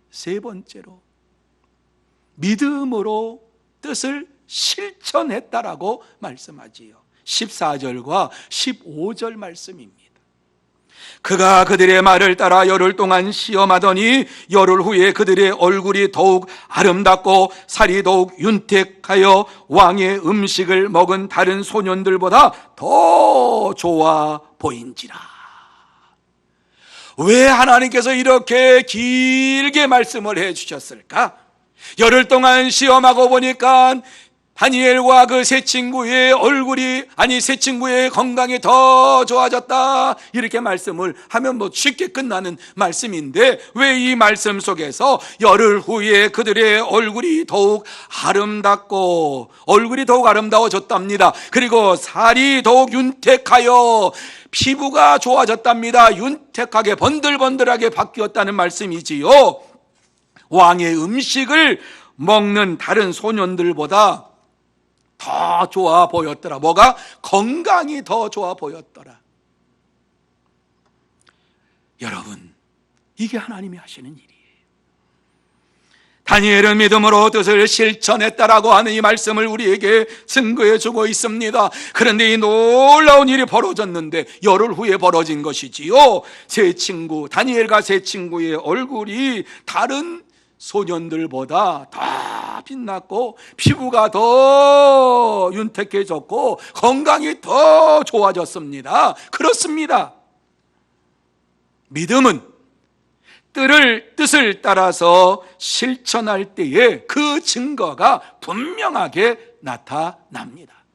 세 번째로, 믿음으로 뜻을 실천했다라고 말씀하지요. 14절과 15절 말씀입니다. 그가 그들의 말을 따라 열흘 동안 시험하더니 열흘 후에 그들의 얼굴이 더욱 아름답고 살이 더욱 윤택하여 왕의 음식을 먹은 다른 소년들보다 더 좋아 보인지라. 왜 하나님께서 이렇게 길게 말씀을 해 주셨을까? 열흘 동안 시험하고 보니까 다니엘과 그 세 친구의 세 친구의 건강이 더 좋아졌다, 이렇게 말씀을 하면 쉽게 끝나는 말씀인데, 왜 이 말씀 속에서 열흘 후에 그들의 얼굴이 더욱 아름다워졌답니다. 그리고 살이 더욱 윤택하여 피부가 좋아졌답니다. 윤택하게 번들번들하게 바뀌었다는 말씀이지요. 왕의 음식을 먹는 다른 소년들보다 더 좋아 보였더라. 뭐가? 건강이 더 좋아 보였더라. 여러분, 이게 하나님이 하시는 일이에요. 다니엘은 믿음으로 뜻을 실천했다라고 하는 이 말씀을 우리에게 증거해 주고 있습니다. 그런데 이 놀라운 일이 벌어졌는데 열흘 후에 벌어진 것이지요. 다니엘과 세 친구의 얼굴이 다른 소년들보다 더 빛났고 피부가 더 윤택해졌고 건강이 더 좋아졌습니다. 그렇습니다. 믿음은 뜻을 따라서 실천할 때에 그 증거가 분명하게 나타납니다.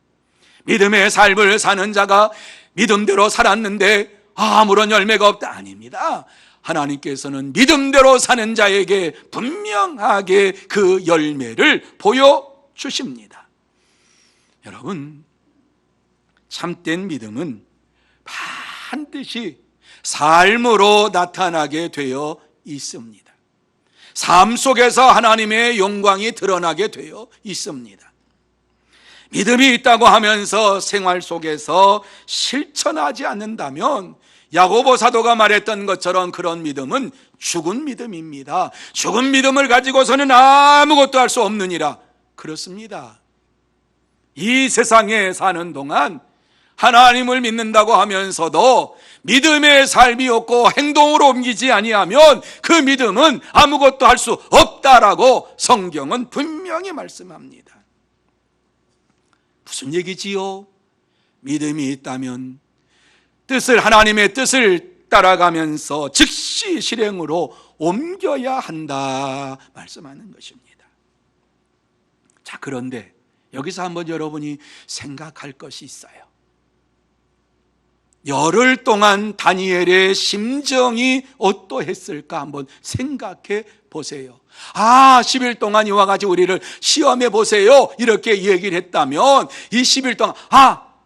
믿음의 삶을 사는 자가 믿음대로 살았는데 아무런 열매가 없다, 아닙니다. 하나님께서는 믿음대로 사는 자에게 분명하게 그 열매를 보여주십니다. 여러분, 참된 믿음은 반드시 삶으로 나타나게 되어 있습니다. 삶 속에서 하나님의 영광이 드러나게 되어 있습니다. 믿음이 있다고 하면서 생활 속에서 실천하지 않는다면 야고보 사도가 말했던 것처럼 그런 믿음은 죽은 믿음입니다. 죽은 믿음을 가지고서는 아무것도 할 수 없느니라. 그렇습니다. 이 세상에 사는 동안 하나님을 믿는다고 하면서도 믿음의 삶이 없고 행동으로 옮기지 아니하면 그 믿음은 아무것도 할 수 없다라고 성경은 분명히 말씀합니다. 무슨 얘기지요? 믿음이 있다면 하나님의 뜻을 따라가면서 즉시 실행으로 옮겨야 한다 말씀하는 것입니다. 자, 그런데 여기서 한번 여러분이 생각할 것이 있어요. 열흘 동안 다니엘의 심정이 어떠했을까 한번 생각해 보세요. 10일 동안 이와 같이 우리를 시험해 보세요, 이렇게 얘기를 했다면 이 10일 동안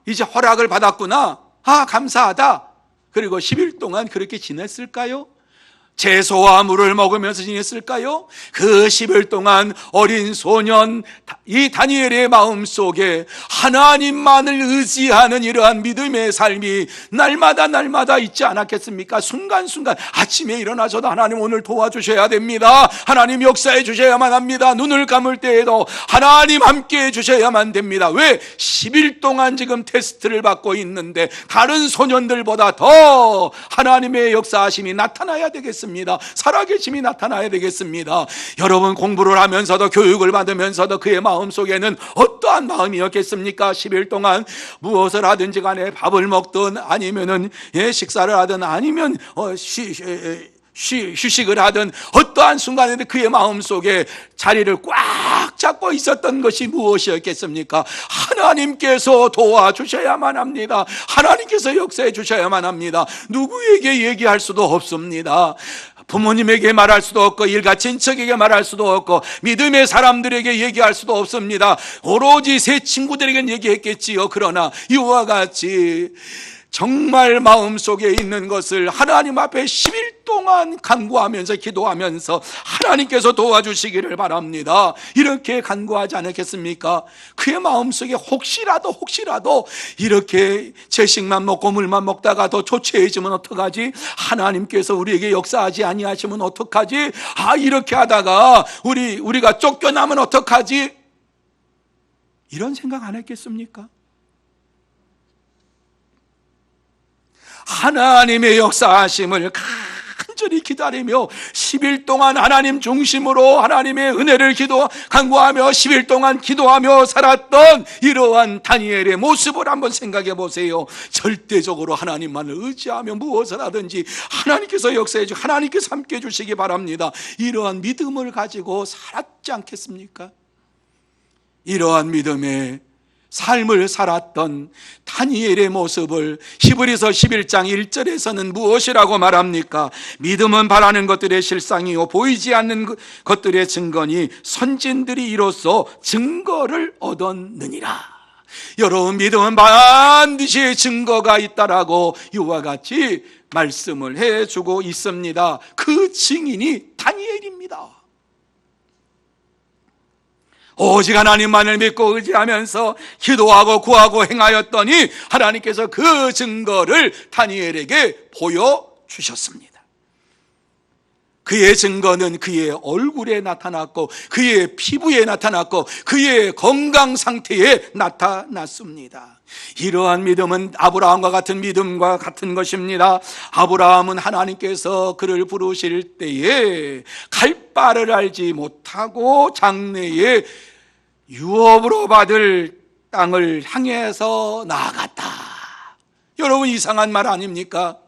이제 허락을 받았구나, 감사하다. 그리고 10일 동안 그렇게 지냈을까요? 채소와 물을 먹으면서 지냈을까요? 그 10일 동안 어린 소년 이 다니엘의 마음속에 하나님만을 의지하는 이러한 믿음의 삶이 날마다 있지 않았겠습니까? 순간순간 아침에 일어나서도 하나님 오늘 도와주셔야 됩니다. 하나님 역사해 주셔야만 합니다. 눈을 감을 때에도 하나님 함께 해 주셔야만 됩니다. 왜? 10일 동안 지금 테스트를 받고 있는데 다른 소년들보다 더 하나님의 역사하심이 나타나야 되겠습니다. 살아계심이 나타나야 되겠습니다. 여러분, 공부를 하면서도 교육을 받으면서도 그의 마음속에는 어떠한 마음이었겠습니까? 10일 동안 무엇을 하든지 간에 밥을 먹든 아니면은 식사를 하든 아니면 휴식을 하든 어떠한 순간에도 그의 마음속에 자리를 꽉 잡고 있었던 것이 무엇이었겠습니까? 하나님께서 도와주셔야만 합니다. 하나님께서 역사해 주셔야만 합니다. 누구에게 얘기할 수도 없습니다. 부모님에게 말할 수도 없고 일가 친척에게 말할 수도 없고 믿음의 사람들에게 얘기할 수도 없습니다. 오로지 새 친구들에게 얘기했겠지요. 그러나 이와 같이 정말 마음속에 있는 것을 하나님 앞에 10일 동안 간구하면서 기도하면서 하나님께서 도와주시기를 바랍니다. 이렇게 간구하지 않았겠습니까? 그의 마음속에 혹시라도 이렇게 채식만 먹고 물만 먹다가 더 초췌해지면 어떡하지? 하나님께서 우리에게 역사하지 아니하시면 어떡하지? 이렇게 하다가 우리가 쫓겨나면 어떡하지? 이런 생각 안 했겠습니까? 하나님의 역사하심을 간절히 기다리며 10일 동안 하나님 중심으로 하나님의 은혜를 간구하며 10일 동안 기도하며 살았던 이러한 다니엘의 모습을 한번 생각해 보세요. 절대적으로 하나님만을 의지하며 무엇을 하든지 하나님께서 역사해 주시고 하나님께서 함께 해 주시기 바랍니다. 이러한 믿음을 가지고 살았지 않겠습니까? 이러한 믿음의 삶을 살았던 다니엘의 모습을 히브리서 11장 1절에서는 무엇이라고 말합니까? 믿음은 바라는 것들의 실상이요 보이지 않는 것들의 증거니 선진들이 이로써 증거를 얻었느니라. 여러분, 믿음은 반드시 증거가 있다라고 이와 같이 말씀을 해주고 있습니다. 그 증인이 다니엘입니다. 오직 하나님만을 믿고 의지하면서 기도하고 구하고 행하였더니 하나님께서 그 증거를 다니엘에게 보여주셨습니다. 그의 증거는 그의 얼굴에 나타났고 그의 피부에 나타났고 그의 건강 상태에 나타났습니다. 이러한 믿음은 아브라함과 같은 믿음과 같은 것입니다. 아브라함은 하나님께서 그를 부르실 때에 갈 바를 알지 못하고 장래에 유업으로 받을 땅을 향해서 나아갔다. 여러분, 이상한 말 아닙니까?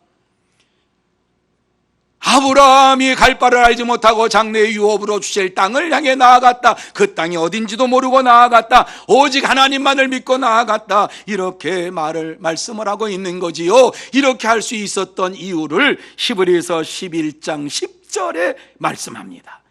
아브라함이 갈 바를 알지 못하고 장래에 유업으로 주실 땅을 향해 나아갔다. 그 땅이 어딘지도 모르고 나아갔다. 오직 하나님만을 믿고 나아갔다. 이렇게 말씀을 하고 있는 거지요. 이렇게 할 수 있었던 이유를 히브리서 11장 10절에 말씀합니다.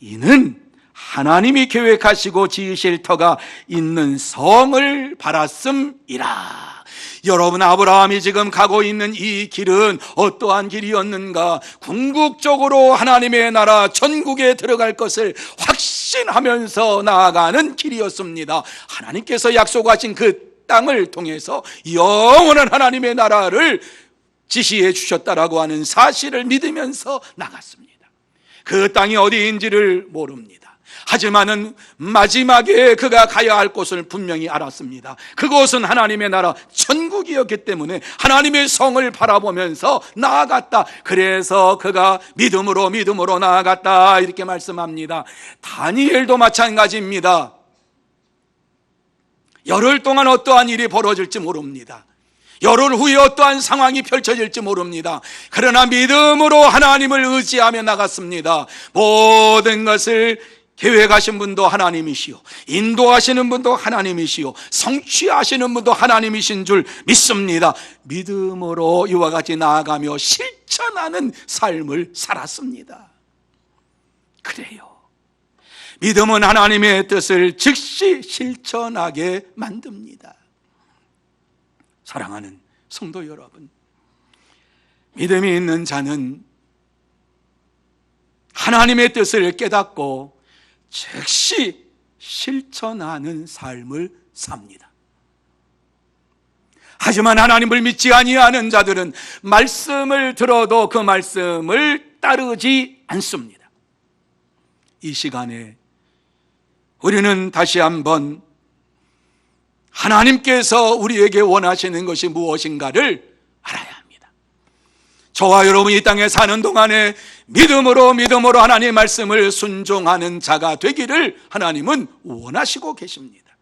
이는 하나님이 계획하시고 지으실 터가 있는 성을 바랐음이라. 여러분, 아브라함이 지금 가고 있는 이 길은 어떠한 길이었는가? 궁극적으로 하나님의 나라 천국에 들어갈 것을 확신하면서 나아가는 길이었습니다. 하나님께서 약속하신 그 땅을 통해서 영원한 하나님의 나라를 지시해 주셨다라고 하는 사실을 믿으면서 나갔습니다. 그 땅이 어디인지를 모릅니다. 하지만은 마지막에 그가 가야 할 곳을 분명히 알았습니다. 그곳은 하나님의 나라 천국이었기 때문에 하나님의 성을 바라보면서 나아갔다. 그래서 그가 믿음으로 나아갔다. 이렇게 말씀합니다. 다니엘도 마찬가지입니다. 열흘 동안 어떠한 일이 벌어질지 모릅니다. 열흘 후에 어떠한 상황이 펼쳐질지 모릅니다. 그러나 믿음으로 하나님을 의지하며 나갔습니다. 모든 것을 계획하신 분도 하나님이시오, 인도하시는 분도 하나님이시오, 성취하시는 분도 하나님이신 줄 믿습니다. 믿음으로 이와 같이 나아가며 실천하는 삶을 살았습니다. 그래요. 믿음은 하나님의 뜻을 즉시 실천하게 만듭니다. 사랑하는 성도 여러분, 믿음이 있는 자는 하나님의 뜻을 깨닫고 즉시 실천하는 삶을 삽니다. 하지만 하나님을 믿지 아니하는 자들은 말씀을 들어도 그 말씀을 따르지 않습니다. 이 시간에 우리는 다시 한번 하나님께서 우리에게 원하시는 것이 무엇인가를 알아야 합니다. 저와 여러분이 이 땅에 사는 동안에 믿음으로 하나님의 말씀을 순종하는 자가 되기를 하나님은 원하시고 계십니다.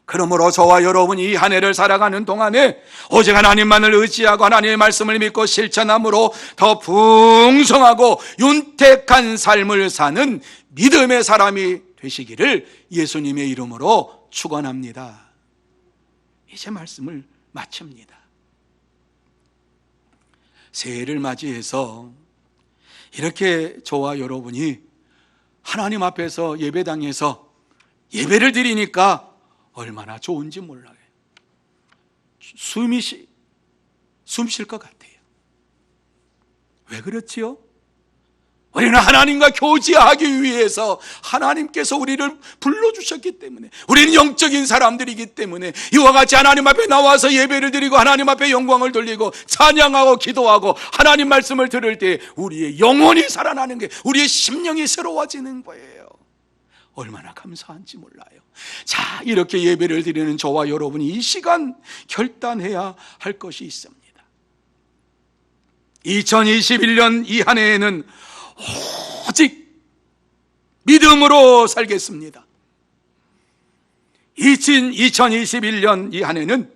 그러므로 저와 여러분이 이 한 해를 살아가는 동안에 오직 하나님만을 의지하고 하나님의 말씀을 믿고 실천함으로 더 풍성하고 윤택한 삶을 사는 믿음의 사람이 되시기를 예수님의 이름으로 축원합니다. 이제 말씀을 마칩니다. 새해를 맞이해서 이렇게 저와 여러분이 하나님 앞에서 예배당에서 예배를 드리니까 얼마나 좋은지 몰라요. 숨 쉴 것 같아요. 왜 그렇지요? 우리는 하나님과 교제하기 위해서 하나님께서 우리를 불러주셨기 때문에, 우리는 영적인 사람들이기 때문에 이와 같이 하나님 앞에 나와서 예배를 드리고 하나님 앞에 영광을 돌리고 찬양하고 기도하고 하나님 말씀을 들을 때 우리의 영혼이 살아나는 게, 우리의 심령이 새로워지는 거예요. 얼마나 감사한지 몰라요. 자, 이렇게 예배를 드리는 저와 여러분이 이 시간 결단해야 할 것이 있습니다. 2021년 이 한 해에는 오직 믿음으로 살겠습니다. 2021년 이 한 해는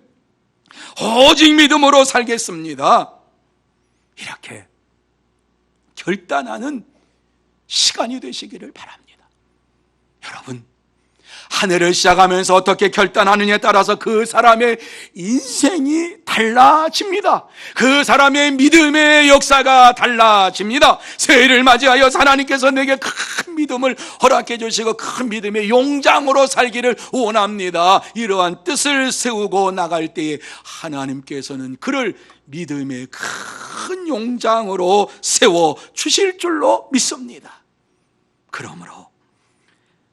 오직 믿음으로 살겠습니다. 이렇게 결단하는 시간이 되시기를 바랍니다. 여러분, 한 해를 시작하면서 어떻게 결단하느냐에 따라서 그 사람의 인생이 달라집니다. 그 사람의 믿음의 역사가 달라집니다. 새해를 맞이하여 하나님께서 내게 큰 믿음을 허락해 주시고 큰 믿음의 용장으로 살기를 원합니다. 이러한 뜻을 세우고 나갈 때에 하나님께서는 그를 믿음의 큰 용장으로 세워 주실 줄로 믿습니다. 그러므로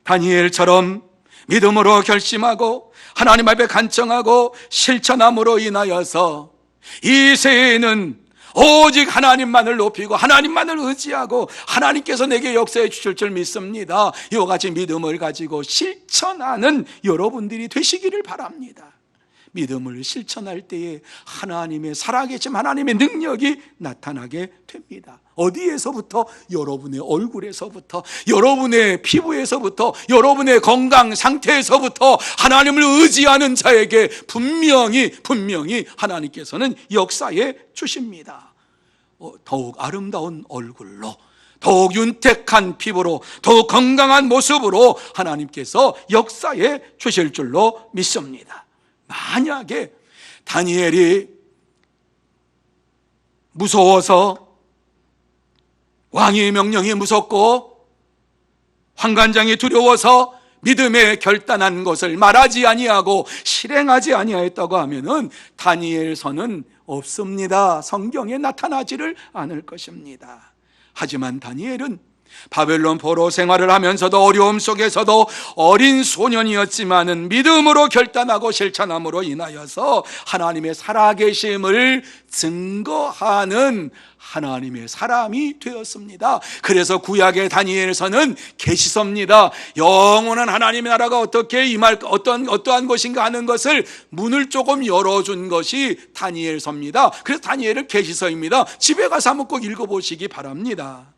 다니엘처럼 믿음으로 결심하고 하나님 앞에 간청하고 실천함으로 인하여서 이 새해에는 오직 하나님만을 높이고 하나님만을 의지하고 하나님께서 내게 역사해 주실 줄 믿습니다. 이와 같이 믿음을 가지고 실천하는 여러분들이 되시기를 바랍니다. 믿음을 실천할 때에 하나님의 살아계심, 하나님의 능력이 나타나게 됩니다. 어디에서부터? 여러분의 얼굴에서부터, 여러분의 피부에서부터, 여러분의 건강 상태에서부터 하나님을 의지하는 자에게 분명히 하나님께서는 역사해 주십니다. 더욱 아름다운 얼굴로, 더욱 윤택한 피부로, 더욱 건강한 모습으로 하나님께서 역사해 주실 줄로 믿습니다. 만약에 다니엘이 무서워서, 왕의 명령이 무섭고 환관장이 두려워서 믿음에 결단한 것을 말하지 아니하고 실행하지 아니하였다고 하면은 다니엘서는 없습니다. 성경에 나타나지를 않을 것입니다. 하지만 다니엘은 바벨론 포로 생활을 하면서도 어려움 속에서도 어린 소년이었지만은 믿음으로 결단하고 실천함으로 인하여서 하나님의 살아계심을 증거하는 하나님의 사람이 되었습니다. 그래서 구약의 다니엘서는 계시서입니다. 영원한 하나님의 나라가 어떻게 임할, 어떠한 것인가 하는 것을 문을 조금 열어준 것이 다니엘서입니다. 그래서 다니엘은 계시서입니다. 집에 가서 한번 꼭 읽어보시기 바랍니다.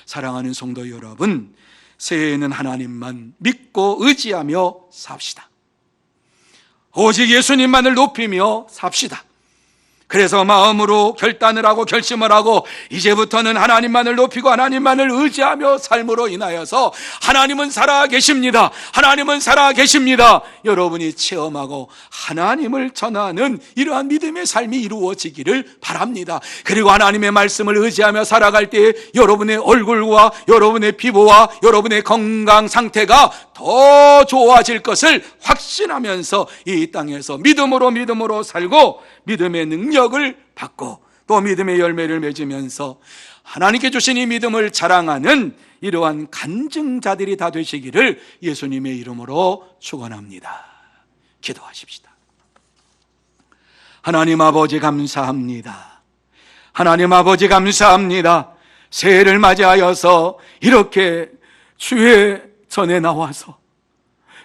사랑하는 성도 여러분, 새해에는 하나님만 믿고 의지하며 삽시다. 오직 예수님만을 높이며 삽시다. 그래서 마음으로 결단을 하고 결심을 하고 이제부터는 하나님만을 높이고 하나님만을 의지하며 삶으로 인하여서 하나님은 살아계십니다. 하나님은 살아계십니다. 여러분이 체험하고 하나님을 전하는 이러한 믿음의 삶이 이루어지기를 바랍니다. 그리고 하나님의 말씀을 의지하며 살아갈 때에 여러분의 얼굴과 여러분의 피부와 여러분의 건강 상태가 더 좋아질 것을 확신하면서 이 땅에서 믿음으로 살고 믿음의 능력을 받고 또 믿음의 열매를 맺으면서 하나님께 주신 이 믿음을 자랑하는 이러한 간증자들이 다 되시기를 예수님의 이름으로 축원합니다. 기도하십시다. 하나님 아버지 감사합니다. 하나님 아버지 감사합니다. 새해를 맞이하여서 이렇게 주의 전에 나와서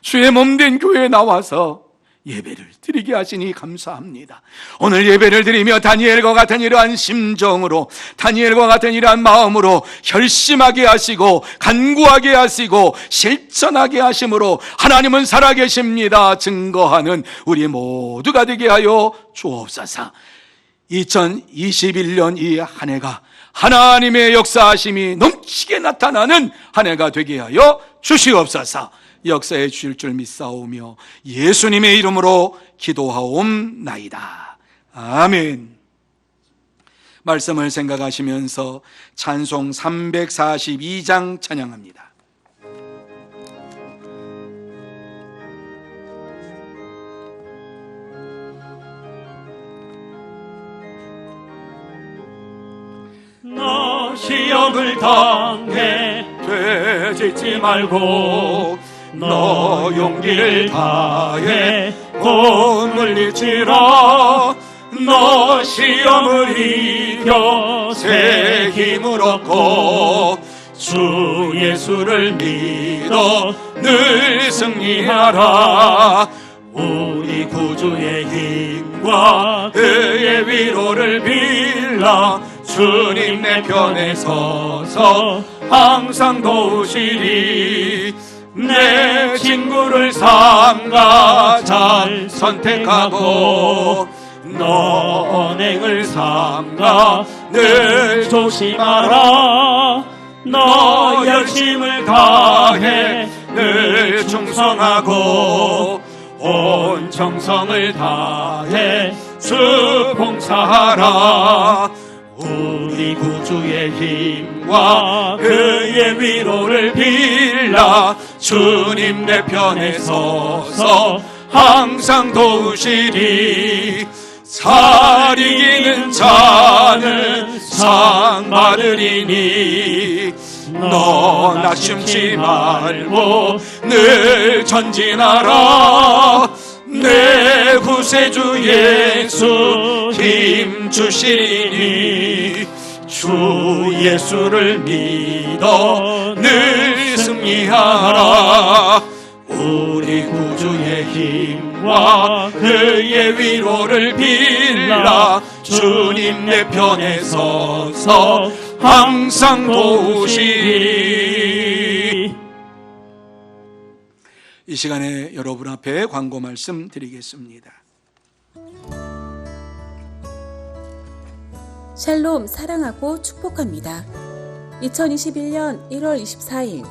주의 몸된 교회에 나와서 예배를 드리게 하시니 감사합니다. 오늘 예배를 드리며 다니엘과 같은 이러한 심정으로, 다니엘과 같은 이러한 마음으로 결심하게 하시고 간구하게 하시고 실천하게 하심으로 하나님은 살아계십니다 증거하는 우리 모두가 되게 하여 주옵소서. 2021년 이 한 해가 하나님의 역사하심이 넘치게 나타나는 한 해가 되게 하여 주시옵소서. 역사해 주실 줄 믿사오며 예수님의 이름으로 기도하옵나이다. 아멘. 말씀을 생각하시면서 찬송 342장 찬양합니다. 너 시험을 당해 되짓지 말고 너 용기를 다해 곧 물리치라. 너 시험을 이겨 새 힘을 얻고 주 예수를 믿어 늘 승리하라. 우리 구주의 힘과 그의 위로를 빌라. 주님 내 편에 서서 항상 도우시리. 내 친구를 삼가 잘 선택하고 너 언행을 삼가 늘 조심하라. 너 열심을 다해 늘 충성하고 온 정성을 다해 주 봉사하라. 우리 구주의 힘과 그의 위로를 빌라. 주님 내 편에 서서 항상 도우시리. 살 이기는 자는 상 받으리니 너 낙심치 말고 늘 전진하라. 내 구세주 예수 힘 주시니 주 예수를 믿어 늘 승리하라. 우리 구주의 힘과 그의 위로를 빌라. 주님 내 편에 서서 항상 도우시리. 이 시간에 여러분 앞에 광고 말씀 드리겠습니다. 샬롬 사랑하고 축복합니다. 2021년 1월 24일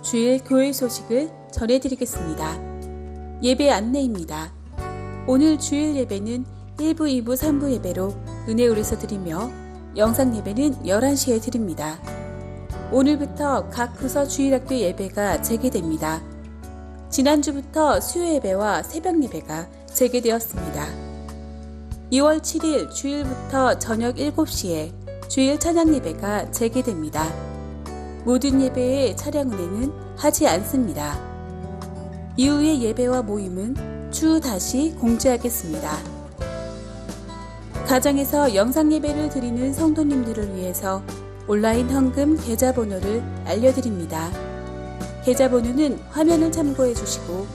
주일 교회 소식을 전해드리겠습니다. 예배 안내입니다. 오늘 주일 예배는 1부, 2부, 3부 예배로 은혜홀에서 드리며 영상 예배는 11시에 드립니다. 오늘부터 각 부서 주일학교 예배가 재개됩니다. 지난주부터 수요 예배와 새벽 예배가 재개되었습니다. 2월 7일 주일부터 저녁 7시에 주일 찬양 예배가 재개됩니다. 모든 예배의 차량 운행은 하지 않습니다. 이후의 예배와 모임은 추후 다시 공지하겠습니다. 가정에서 영상 예배를 드리는 성도님들을 위해서 온라인 헌금 계좌번호를 알려드립니다. 계좌번호는 화면을 참고해 주시고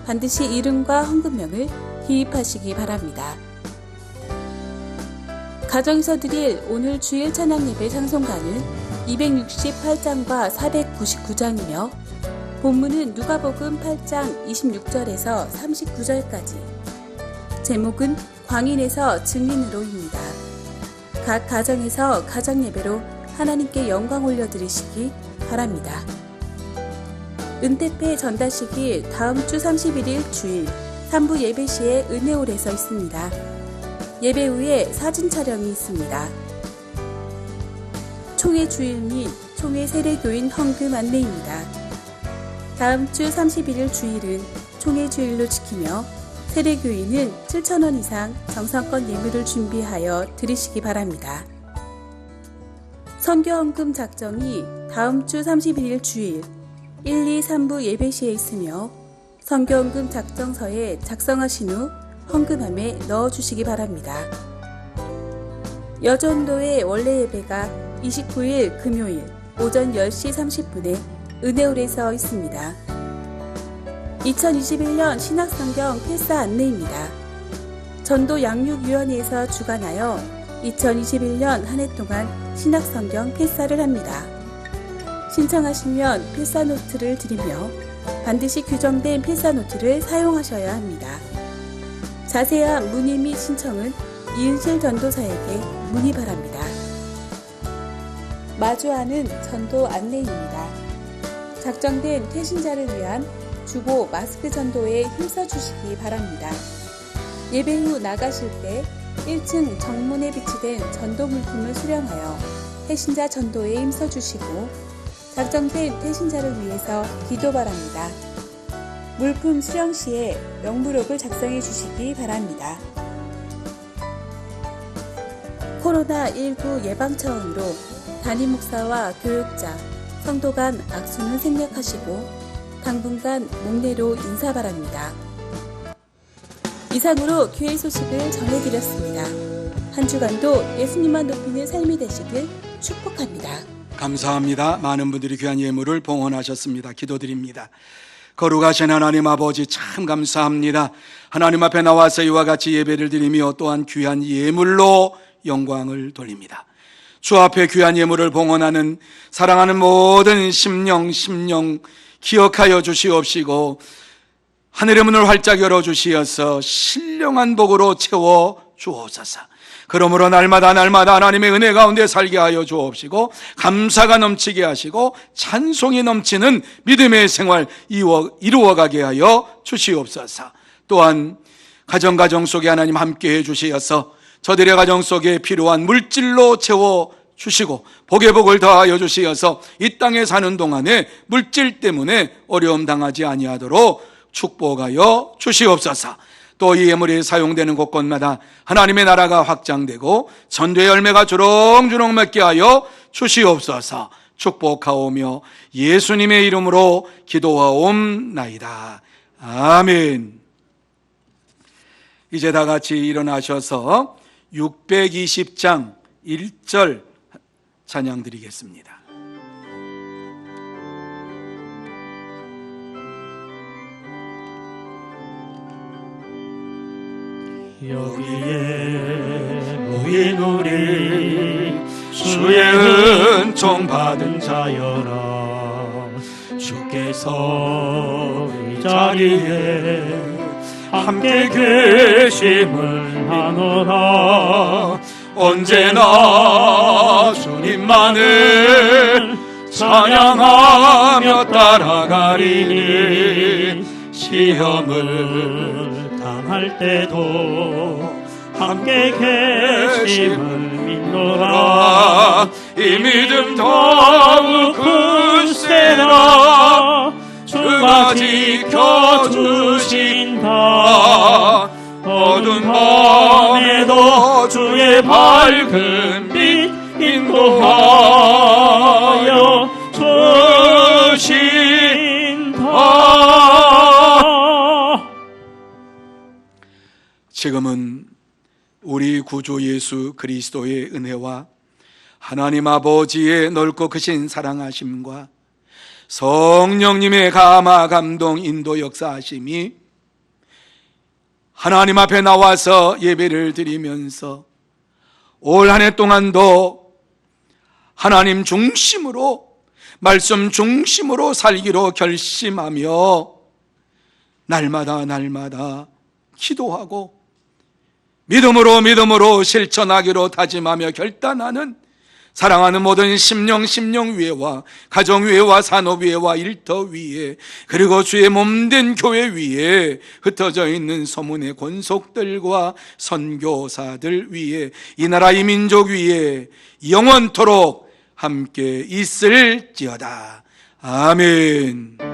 반드시 이름과 헌금명을 기입하시기 바랍니다. 가정에서 드릴 오늘 주일 찬양 예배 찬송가는 268장과 499장이며 본문은 누가복음 8장 26절에서 39절까지, 제목은 광인에서 증인으로입니다. 각 가정에서 가정 예배로 하나님께 영광 올려드리시기 바랍니다. 은퇴패 전달식이 다음 주 31일 주일 3부 예배 시에 은혜홀에서 있습니다. 예배 후에 사진 촬영이 있습니다. 총회 주일 및 총회 세례교인 헌금 안내입니다. 다음 주 31일 주일은 총회 주일로 지키며 세례교인은 7,000원 이상 정성권 예물을 준비하여 드리시기 바랍니다. 선교헌금 작정이 다음 주 31일 주일 1, 2, 3부 예배 시에 있으며 선교헌금 작정서에 작성하신 후 헌금함에 넣어주시기 바랍니다. 여전도의 원래 예배가 29일 금요일 오전 10시 30분에 은혜홀에서 있습니다. 2021년 신학성경 필사 안내입니다. 전도 양육위원회에서 주관하여 2021년 한 해 동안 신학성경 필사를 합니다. 신청하시면 필사 노트를 드리며 반드시 규정된 필사 노트를 사용하셔야 합니다. 자세한 문의 및 신청은 이은실 전도사에게 문의 바랍니다. 마주하는 전도 안내입니다. 작정된 퇴신자를 위한 주보 마스크 전도에 힘써 주시기 바랍니다. 예배 후 나가실 때 1층 정문에 비치된 전도 물품을 수령하여 퇴신자 전도에 힘써 주시고 작정된 퇴신자를 위해서 기도 바랍니다. 물품 수령 시에 명부록을 작성해 주시기 바랍니다. 코로나19 예방 차원으로 담임 목사와 교육자, 성도 간 악수는 생략하시고 당분간 목례로 인사 바랍니다. 이상으로 교회 소식을 전해드렸습니다. 한 주간도 예수님만 높이는 삶이 되시길 축복합니다. 감사합니다. 많은 분들이 귀한 예물을 봉헌하셨습니다. 기도드립니다. 거룩하신 하나님 아버지 참 감사합니다. 하나님 앞에 나와서 이와 같이 예배를 드리며 또한 귀한 예물로 영광을 돌립니다. 주 앞에 귀한 예물을 봉헌하는 사랑하는 모든 심령 기억하여 주시옵시고 하늘의 문을 활짝 열어주시어서 신령한 복으로 채워 주옵소서. 그러므로 날마다 하나님의 은혜 가운데 살게 하여 주옵시고 감사가 넘치게 하시고 찬송이 넘치는 믿음의 생활 이루어가게 하여 주시옵소서. 또한 가정 속에 하나님 함께해 주시어서 저들의 가정 속에 필요한 물질로 채워 주시고 복의 복을 더하여 주시어서 이 땅에 사는 동안에 물질 때문에 어려움 당하지 아니하도록 축복하여 주시옵소서. 또 이 예물이 사용되는 곳곳마다 하나님의 나라가 확장되고 전도의 열매가 주렁주렁 맺게 하여 주시옵소서. 축복하오며 예수님의 이름으로 기도하옵나이다. 아멘. 이제 다 같이 일어나셔서 620장 1절 찬양 드리겠습니다. 여기에 모인 우리 주의 은총 받은 자여라. 주께서 이 자리에 함께 계심을 하노라. 언제나 주님만을 찬양하며 따라가리니 시험을 당할 때도 함께 계심을 믿노라. 이 믿음 더욱 굳세라. 주가 지켜주신다. 어두운 밤에도 주의 밝은 빛 인도하여 주신다. 지금은 우리 구주 예수 그리스도의 은혜와 하나님 아버지의 넓고 크신 사랑하심과 성령님의 감화 감동 인도 역사하심이 하나님 앞에 나와서 예배를 드리면서 올 한 해 동안도 하나님 중심으로 말씀 중심으로 살기로 결심하며 날마다 기도하고 믿음으로 실천하기로 다짐하며 결단하는 사랑하는 모든 심령 위에와 가정 위에와 산업 위에와 일터 위에 그리고 주의 몸된 교회 위에 흩어져 있는 소문의 권속들과 선교사들 위에 이 나라 이 민족 위에 영원토록 함께 있을지어다. 아멘.